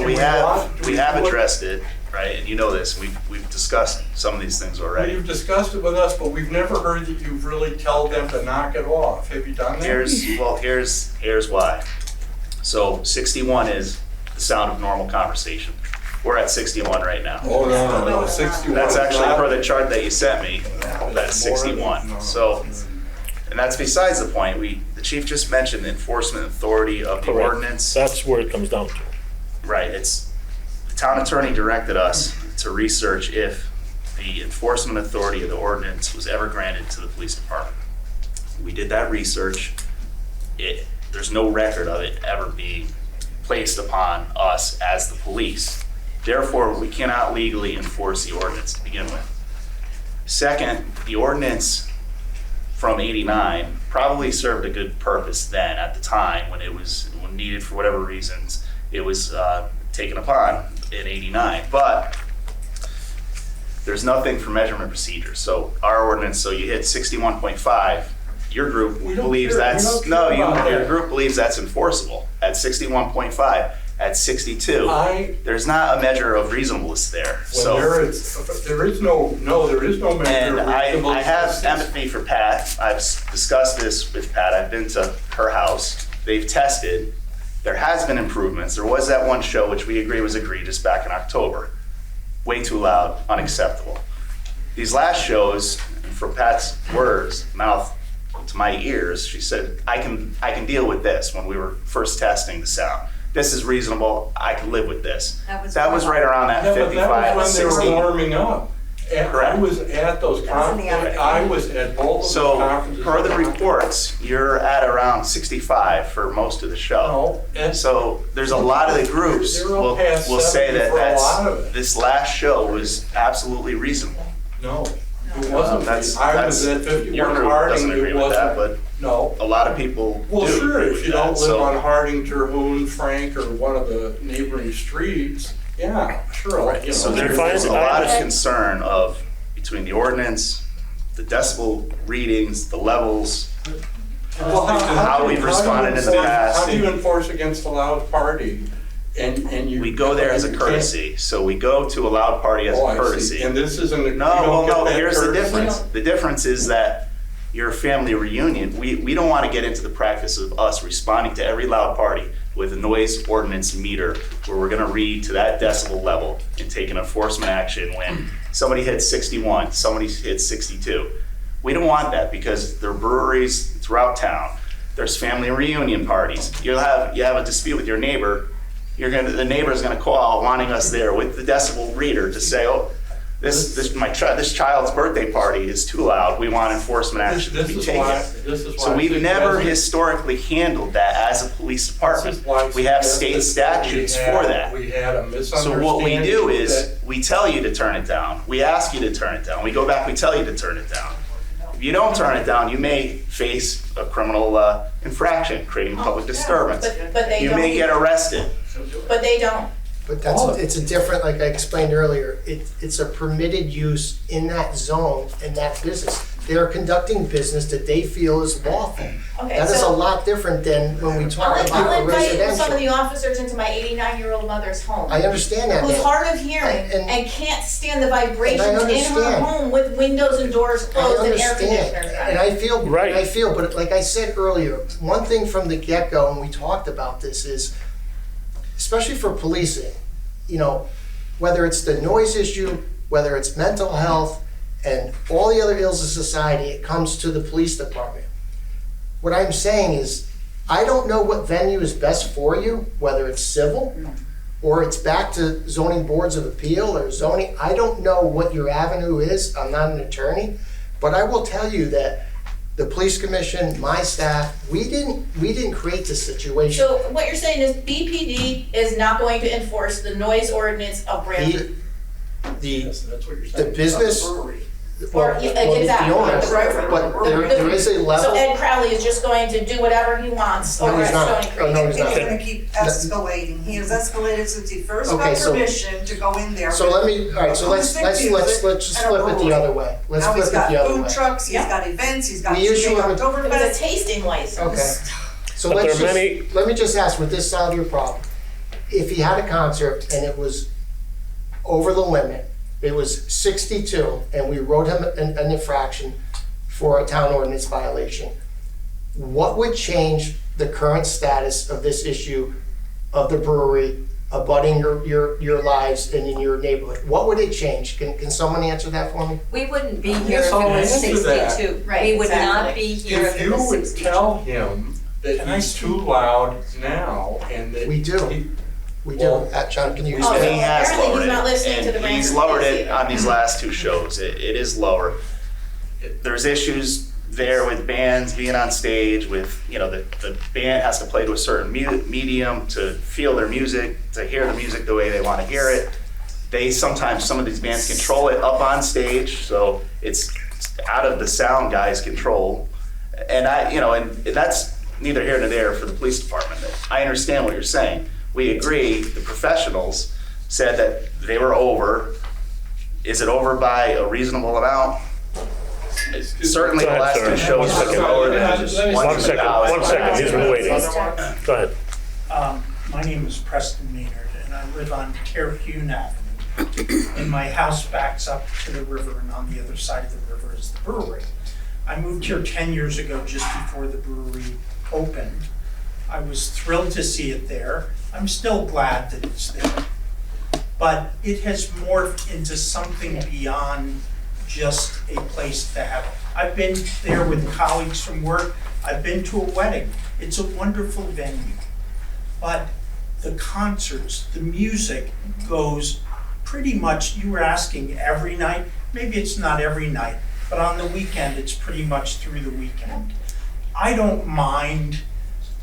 we have addressed it, right? And you know this, we've discussed some of these things already. You've discussed it with us, but we've never heard that you've really told them to knock it off. Have you done that? Here's why. So 61 is the sound of normal conversation. We're at 61 right now. Oh, no, 61. That's actually per the chart that you sent me. That's 61. So, and that's besides the point. The chief just mentioned the enforcement authority of the ordinance. That's where it comes down to. Right. It's the town attorney directed us to research if the enforcement authority of the ordinance was ever granted to the police department. We did that research. There's no record of it ever being placed upon us as the police. Therefore, we cannot legally enforce the ordinance to begin with. Second, the ordinance from '89 probably served a good purpose then at the time when needed for whatever reasons, it was taken upon in '89. But there's nothing for measurement procedures. So our ordinance, so you hit 61.5, your group believes your group believes that's enforceable at 61.5. At 62, there's not a measure of reasonableness there. There is no measure and of reasonableness. I have empathy for Pat. I've discussed this with Pat. I've been to her house. They've tested. There has been improvements. There was that one show which we agree was egregious back in October. Way too loud, unacceptable. These last shows, from Pat's words, mouth to my ears, she said, I can deal with this when we were first testing the sound. this is reasonable, I can live with this. That was right around that Yeah, but 55 that to was when they 60. were warming up. And I Correct. was at those conferences, I was at both of the So, conferences. per the reports, you're at around 65 for most of the show. No, and So there's a lot of the groups They're all will past say 70 that for a lot of it. this last show was absolutely reasonable. no, it wasn't. That's, I was at your 51 group doesn't Harding, agree it with that, wasn't. but No. a lot of people do. Well, sure, agree if with you that. don't live So- on Harding, Terhune, Frank, or one of the neighboring streets, yeah, sure, you know. So there's a lot of concern of, between the ordinance, the decibel readings, the levels, Well, how we've responded in the past. How do you enforce against a loud party and you? We go there as a you can't- courtesy, so we go to a loud party as Oh, a I see. courtesy. And this isn't, you No, don't well, get no, that here's the courtesy? difference. The difference is that your family reunion, we don't want to get into the practice of us responding to every loud party with a noise ordinance meter where we're gonna read to that decibel level and take an enforcement action when somebody hits 61, somebody hits 62. We don't want that because there are breweries throughout town. There's family reunion parties. You have a dispute with your neighbor, the neighbor's gonna call wanting us there with the decibel reader to say, oh, this child's birthday party is too loud, we want enforcement action to be taken. So we've never historically handled that as a police department. We have state statutes for that. We had a misunderstanding. So what we do is, that- we tell you to turn it down, we ask you to turn it down, we go back, we tell you to turn it down. If you don't turn it down, you may face a criminal infraction, creating public disturbance. But they You don't. may get arrested. But they don't. But it's a different, like I explained earlier, it's a permitted use in that zone, in that business. They're conducting business that they feel is lawful. Okay, That is a so lot different than when we talk I'll about a invite some of residential. the officers into my 89-year-old mother's home. I understand that, Who's ma'am. hard of hearing And- and can't stand the vibrations And I in her understand. home with windows and doors I closed and air understand, conditioners and running. I feel, but like I said earlier, one thing from the get-go, and we talked about this, is, especially for policing, you know, whether it's the noise issue, whether it's mental health, and all the other ills of society, it comes to the police department. What I'm saying is, I don't know what venue is best for you, whether it's civil, or it's back to zoning boards of appeal or zoning. I don't know what your avenue is. I'm not an attorney, but I will tell you that the police commission, my staff, we didn't create this situation. So what you're saying is BPD is not going to enforce the noise ordinance of Branford? Yes, that's what you're The saying. business, Or, well, exactly, the owners, the Branford. but there is a So level. Ed Crowley is just going to do whatever he wants No, over he's at not. Stony Oh, Creek? no, he's not. It's gonna keep escalating. He has escalated since he first Okay, got so- permission to go in there. So with all right, so let's just flip it the other way. Let's Now flip he's it the other got way. food trucks, he's Yeah. got events, he's got The issue big of it- It was a Oktoberfest. tasting license. Okay. So But let's there are just, let me just ask, would this solve your problem? If he had a concert and it was over the limit, it was 62, and we wrote him an infraction for a town ordinance violation, what would change the current status of this issue of the brewery abutting your lives and in your neighborhood? What would it change? Can someone answer that for me? We wouldn't be here Yes, if it I'll was answer that. 62. Right, We would not exactly. be here if If it you was would 62. tell him that he's too loud now and that. We do. he- We do. Well, John, can you Oh, And so he has apparently lowered he's not listening it, to the and he's Branford lowered police it either. on these last two shows. It is lower. There's issues there with bands being on stage with, you know, the band has to play to a certain medium to feel their music, to hear the music the way they want to hear it. Sometimes some of these bands control it up on stage, so it's out of the sound guy's control. And and that's neither here nor there for the police department. I understand what you're saying. We agree, the professionals said that they were over. Is it over by a reasonable amount? Certainly the Go ahead, last two sir. shows have been lower than just One second, he's been waiting. Go ahead. My name is Preston Maynard, and I live on Terhune Avenue. And my house backs up to the river, and on the other side of the river is the brewery. I moved here 10 years ago, just before the brewery opened. I was thrilled to see it there. I'm still glad that it's there. But it has morphed into something beyond just a place to have. I've been there with colleagues from work. I've been to a wedding. It's a wonderful venue. But the concerts, the music goes pretty much, you were asking every night, maybe it's not every night, but on the weekend, it's pretty much through the weekend. I don't mind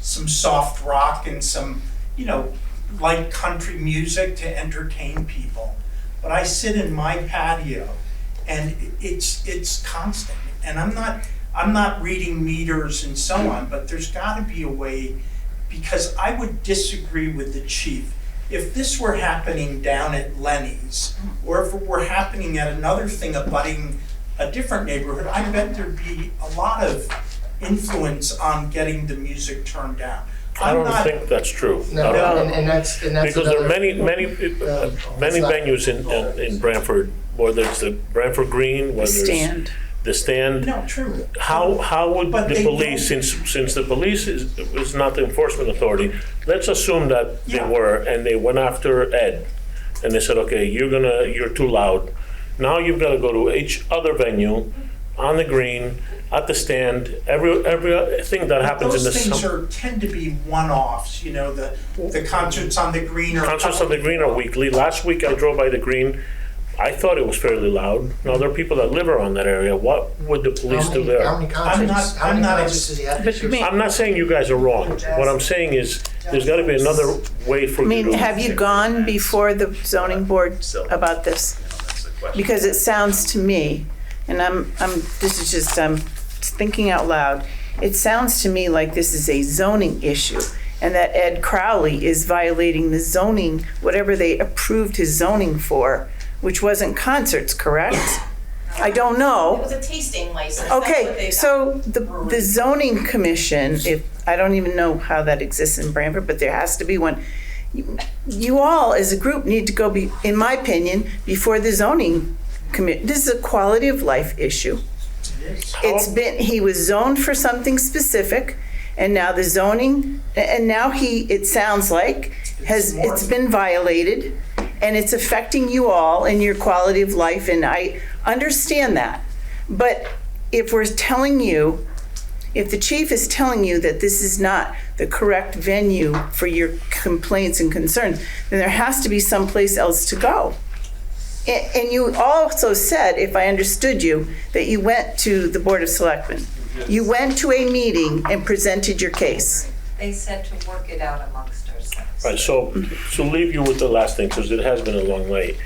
some soft rock and some, light country music to entertain people. But I sit in my patio and it's constant. And I'm not reading meters and so on, but there's gotta be a way, because I would disagree with the chief. If this were happening down at Lenny's, or if it were happening at another thing abutting a different neighborhood, I bet there'd be a lot of influence on getting the music turned down. I don't think that's true. No, and that's Because there are another- many venues in Branford, whether it's the Branford Green, whether it's Stand. the Stand. No, true. How would But the they police, since the police is not the enforcement authority, let's assume that they Yeah. were, and they went after Ed, and they said, okay, you're too loud. Now you've got to go to each other venue, on the green, at the Stand, everything that happens in the Those things summer. tend to be one-offs, the concerts on the green or. Concerts on the green are weekly. Last week I drove by the green. I thought it was fairly loud. Now, there are people that live around that area. What would the police do How there? many concerts, how I'm many not concerts does he have this year? I'm not saying you guys are wrong. What I'm saying is, there's gotta be another way for I you mean, to. have you gone before the zoning board about this? That's the question. Because it sounds to me, and I'm thinking out loud, it sounds to me like this is a zoning issue, and that Ed Crowley is violating the zoning, whatever they approved his zoning for, which wasn't concerts, correct? I don't It know. was a tasting license. That's what Okay, they so the zoning commission, I don't even know how that exists in Branford, but there has to be one. You all, as a group, need to go in my opinion, before the zoning committee. This is a quality of life issue. He was zoned for something specific, and now the zoning, and now it sounds like, it's been violated, and it's affecting you all and your quality of life, and I understand that. But if the chief is telling you that this is not the correct venue for your complaints and concerns, then there has to be someplace else to go. And you also said, if I understood you, that you went to the Board of Selectmen. You went to a meeting and presented your case. They said to work it out amongst ourselves. Right, so leave you with the last thing, because it has been a long night.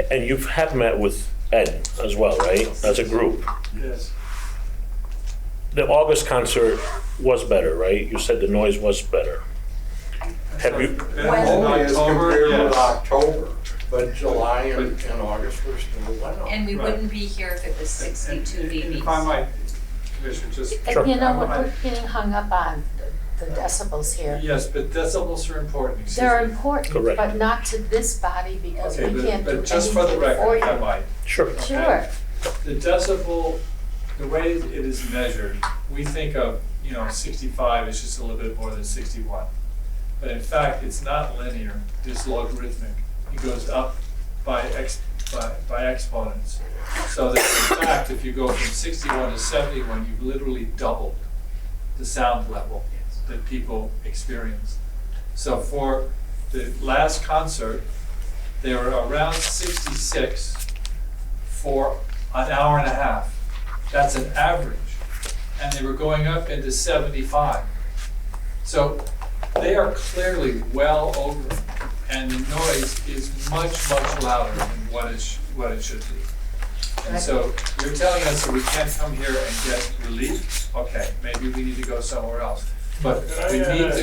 And you have met with Ed as well, right? As a group. Yes. The August concert was better, right? You said the noise was better. Have you, Only as compared with yes. October, but July and August were still loud. And we Right. wouldn't be here if it was 62 And dBs. if I might, Commissioner, just. Sure. You know what, we're getting hung up on, the decibels here. Yes, but decibels are important. excuse They're me. important, Correct. but not to this body because Okay, we can't do but just for the anything for record, if I you. might. sure. Sure. The decibel, the way it is measured, we think of, 65 is just a little bit more than 61. But in fact, it's not linear, it's logarithmic. It goes up by exponents. So that in fact, if you go from 61 to 71, you've literally doubled the sound level that people experience. So for the last concert, they were around 66 for an hour and a half. That's an average. And they were going up into 75. So they are clearly well over, and the noise is much, much louder than what it should be. And so you're telling us that we can't come here and get relief? Okay, maybe we need to go somewhere else. But we need to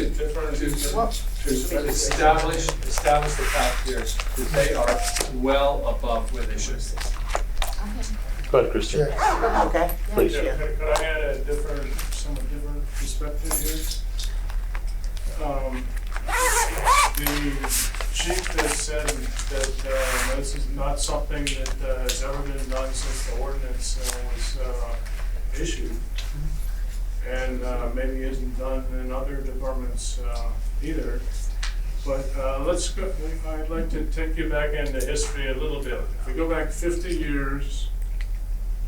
establish the fact here that they are well above where they should be. Go ahead, Christian. Okay. Please. Could I add a somewhat different perspective here? The chief has said that this is not something that has ever been done since the ordinance was issued. And maybe isn't done in other departments either. But I'd like to take you back into history a little bit. If we go back 50 years,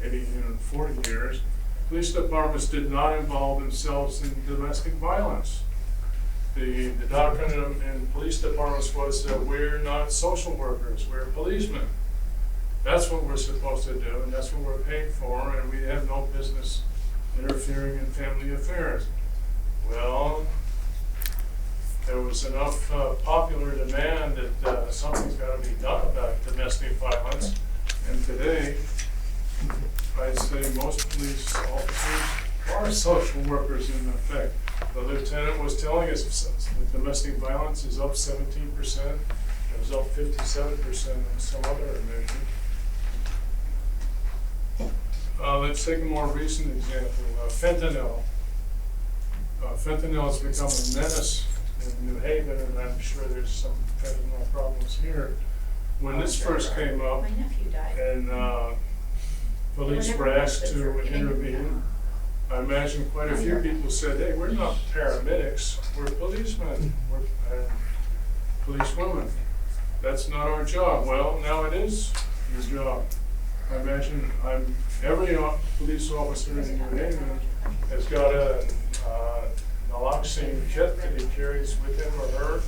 maybe even 40 years, police departments did not involve themselves in domestic violence. The doctrine in police departments was that we're not social workers, we're policemen. That's what we're supposed to do, and that's what we're paid for, and we have no business interfering in family affairs. Well, there was enough popular demand that something's got to be done about domestic violence, and today, I'd say most police officers are social workers in effect. The lieutenant was telling us that domestic violence is up 17%. It was up 57% in some other measure. Let's take a more recent example, fentanyl. Fentanyl has become a menace in New Haven, and I'm sure there's some fentanyl problems here. When this first came up, My nephew died. and police were asked to intervene, I imagine quite a few people said, hey, we're not paramedics, we're policemen, we're policewomen. That's not our job. Well, now it is your job. I imagine every police officer in New Haven has got a naloxone kit that he carries with him or her,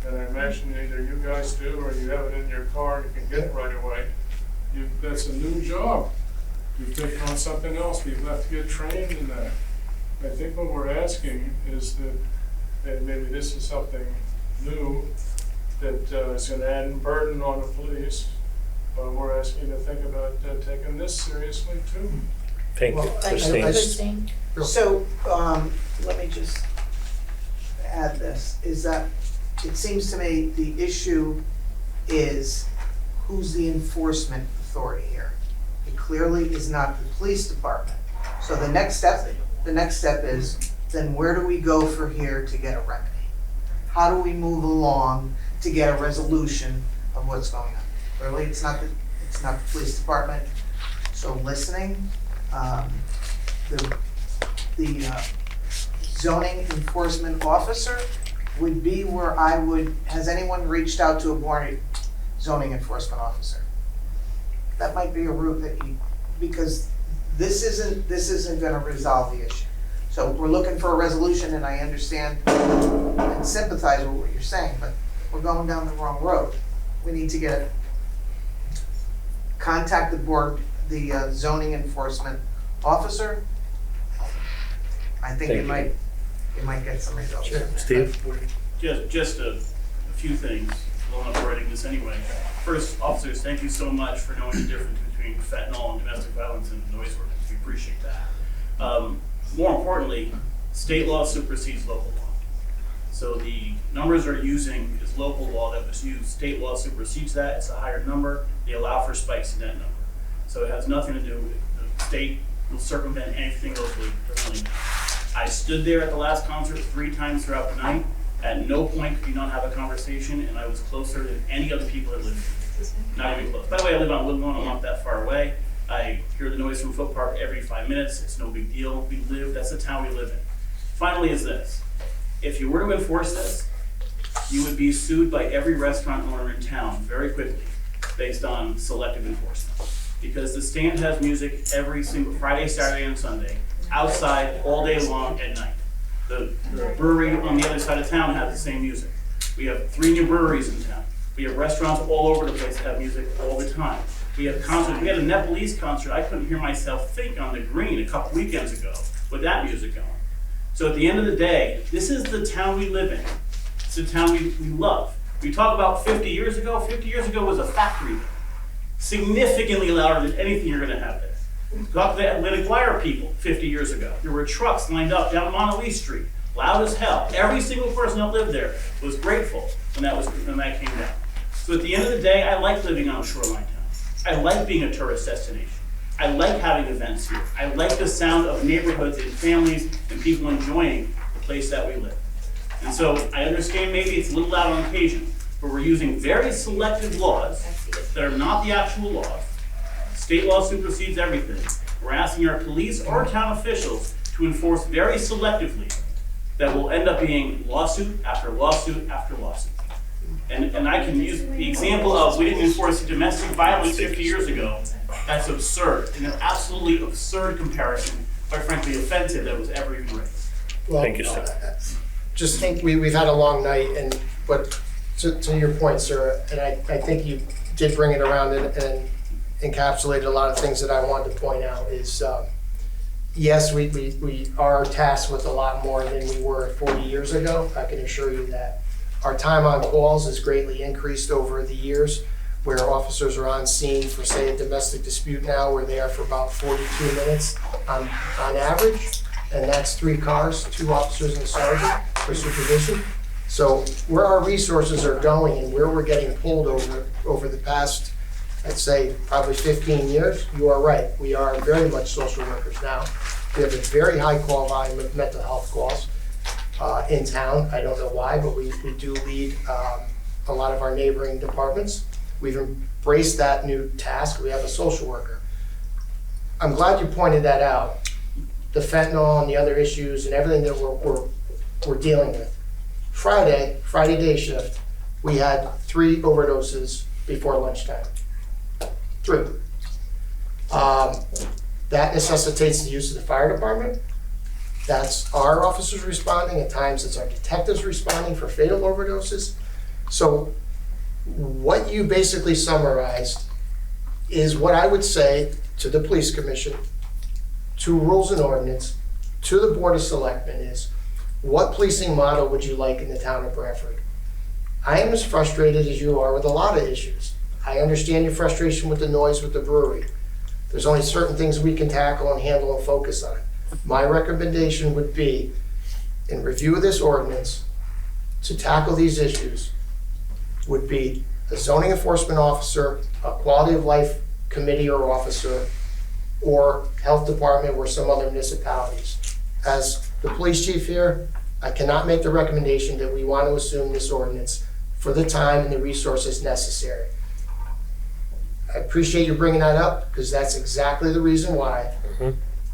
and I imagine either you guys do or you have it in your car and you can get it right away. That's a new job. You've taken on something else. People have to get trained in that. I think what we're asking is that, and maybe this is something new that is going to add a burden on the police, but we're asking you to think about taking this seriously too. Thank you, Christine. So, let me just add this, is that it seems to me the issue is who's the enforcement authority here? It clearly is not the police department. So the next step is, then where do we go for here to get a remedy? How do we move along to get a resolution of what's going on? Clearly, it's not the police department. So listening, the zoning enforcement officer would be where I would, has anyone reached out to a board zoning enforcement officer? That might be a route that because this isn't gonna resolve the issue. So we're looking for a resolution, and I understand and sympathize with what you're saying, but we're going down the wrong road. We need to contact the board, the zoning enforcement officer. I think it might get some results. Steve? Just a few things, well, I'm writing this anyway. First, officers, thank you so much for knowing the difference between fentanyl and domestic violence and noise ordinance. We appreciate that. More importantly, state law supersedes local law. So the numbers they're using is local law that was used. State law supersedes that. It's a higher number. They allow for spikes in that number. So it has nothing to do with the state will circumvent anything locally. I stood there at the last concert 3 times throughout the night. At no point could you not have a conversation, and I was closer than any other people that lived here. Not even close. By the way, I live on Woodlawn. I'm not that far away. I hear the noise from Foot Park every 5 minutes. It's no big deal. That's the town we live in. Finally is this. If you were to enforce this, you would be sued by every restaurant owner in town very quickly based on selective enforcement. Because the stand has music every single Friday, Saturday, and Sunday, outside all day long at night. The brewery on the other side of town has the same music. We have 3 new breweries in town. We have restaurants all over the place that have music all the time. We have concerts. We had a Nepalese concert. I couldn't hear myself think on the green a couple weekends ago with that music going. So at the end of the day, this is the town we live in. It's the town we love. We talk about 50 years ago. 50 years ago was a factory there. Significantly louder than anything you're gonna have there. Talk to the Atlantic Wire people 50 years ago. There were trucks lined up down Montelese Street, loud as hell. Every single person that lived there was grateful when that came down. So at the end of the day, I like living on a shoreline town. I like being a tourist destination. I like having events here. I like the sound of neighborhoods and families and people enjoying the place that we live. And so I understand maybe it's a little loud on occasion, but we're using very selective laws that are not the actual laws. State law supersedes everything. We're asking our police or town officials to enforce very selectively that will end up being lawsuit after lawsuit after lawsuit. And I can use the example of we didn't enforce domestic violence 50 years ago. That's absurd, and an absolutely absurd comparison, quite frankly offensive, that was ever even raised. Well, Thank you, sir. just, we've had a long night, and, but to your point, sir, and I think you did bring it around and encapsulated a lot of things that I wanted to point out is, yes, we are tasked with a lot more than we were 40 years ago. I can assure you that. Our time on calls has greatly increased over the years, where officers are on scene for, say, a domestic dispute now, we're there for about 42 minutes on average, and that's 3 cars, 2 officers and a sergeant for supervision. So where our resources are going and where we're getting pulled over the past, I'd say, probably 15 years, you are right. We are very much social workers now. We have a very high call volume of mental health calls in town. I don't know why, but we do lead a lot of our neighboring departments. We've embraced that new task. We have a social worker. I'm glad you pointed that out. The fentanyl and the other issues and everything that we're dealing with. Friday day shift, we had 3 overdoses before lunchtime. 3. That necessitates the use of the fire department. That's our officers responding. At times it's our detectives responding for fatal overdoses. So what you basically summarized is what I would say to the police commission, to rules and ordinance, to the board of selectmen is, what policing model would you like in the town of Branford? I am as frustrated as you are with a lot of issues. I understand your frustration with the noise with the brewery. There's only certain things we can tackle and handle and focus on. My recommendation would be, in review of this ordinance, to tackle these issues, would be a zoning enforcement officer, a quality of life committee or officer, or health department or some other municipalities. As the police chief here, I cannot make the recommendation that we want to assume this ordinance for the time and the resources necessary. I appreciate you bringing that up, because that's exactly the reason why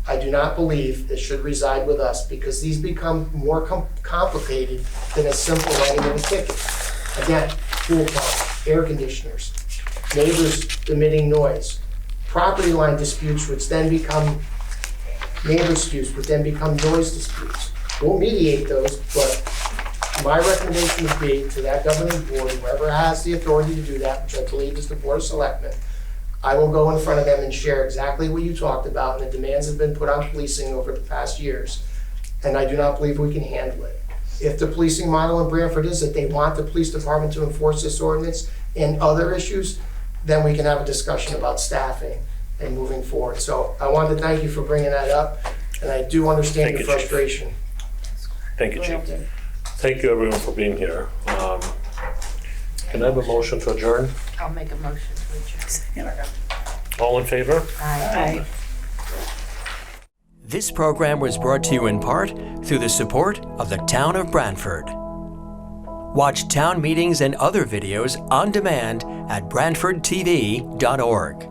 I do not believe it should reside with us, because these become more complicated than a simple writing of a ticket. Again, pool pumps, air conditioners, neighbors emitting noise, property line disputes, which then become neighbor disputes, which then become noise disputes. We'll mediate those, but my recommendation would be to that governing board, whoever has the authority to do that, which I believe is the Board of Selectmen, I will go in front of them and share exactly what you talked about and the demands have been put on policing over the past years, and I do not believe we can handle it. If the policing model in Branford is that they want the police department to enforce this ordinance and other issues, then we can have a discussion about staffing and moving forward. So I wanted to thank you for bringing that up, and I do understand your frustration. Thank you, Chief. Thank you, everyone, for being here. Can I have a motion to adjourn? I'll make a motion to adjourn. All in favor? Aye. This program was brought to you in part through the support of the Town of Branford. Watch town meetings and other videos on demand at BranfordTV.org.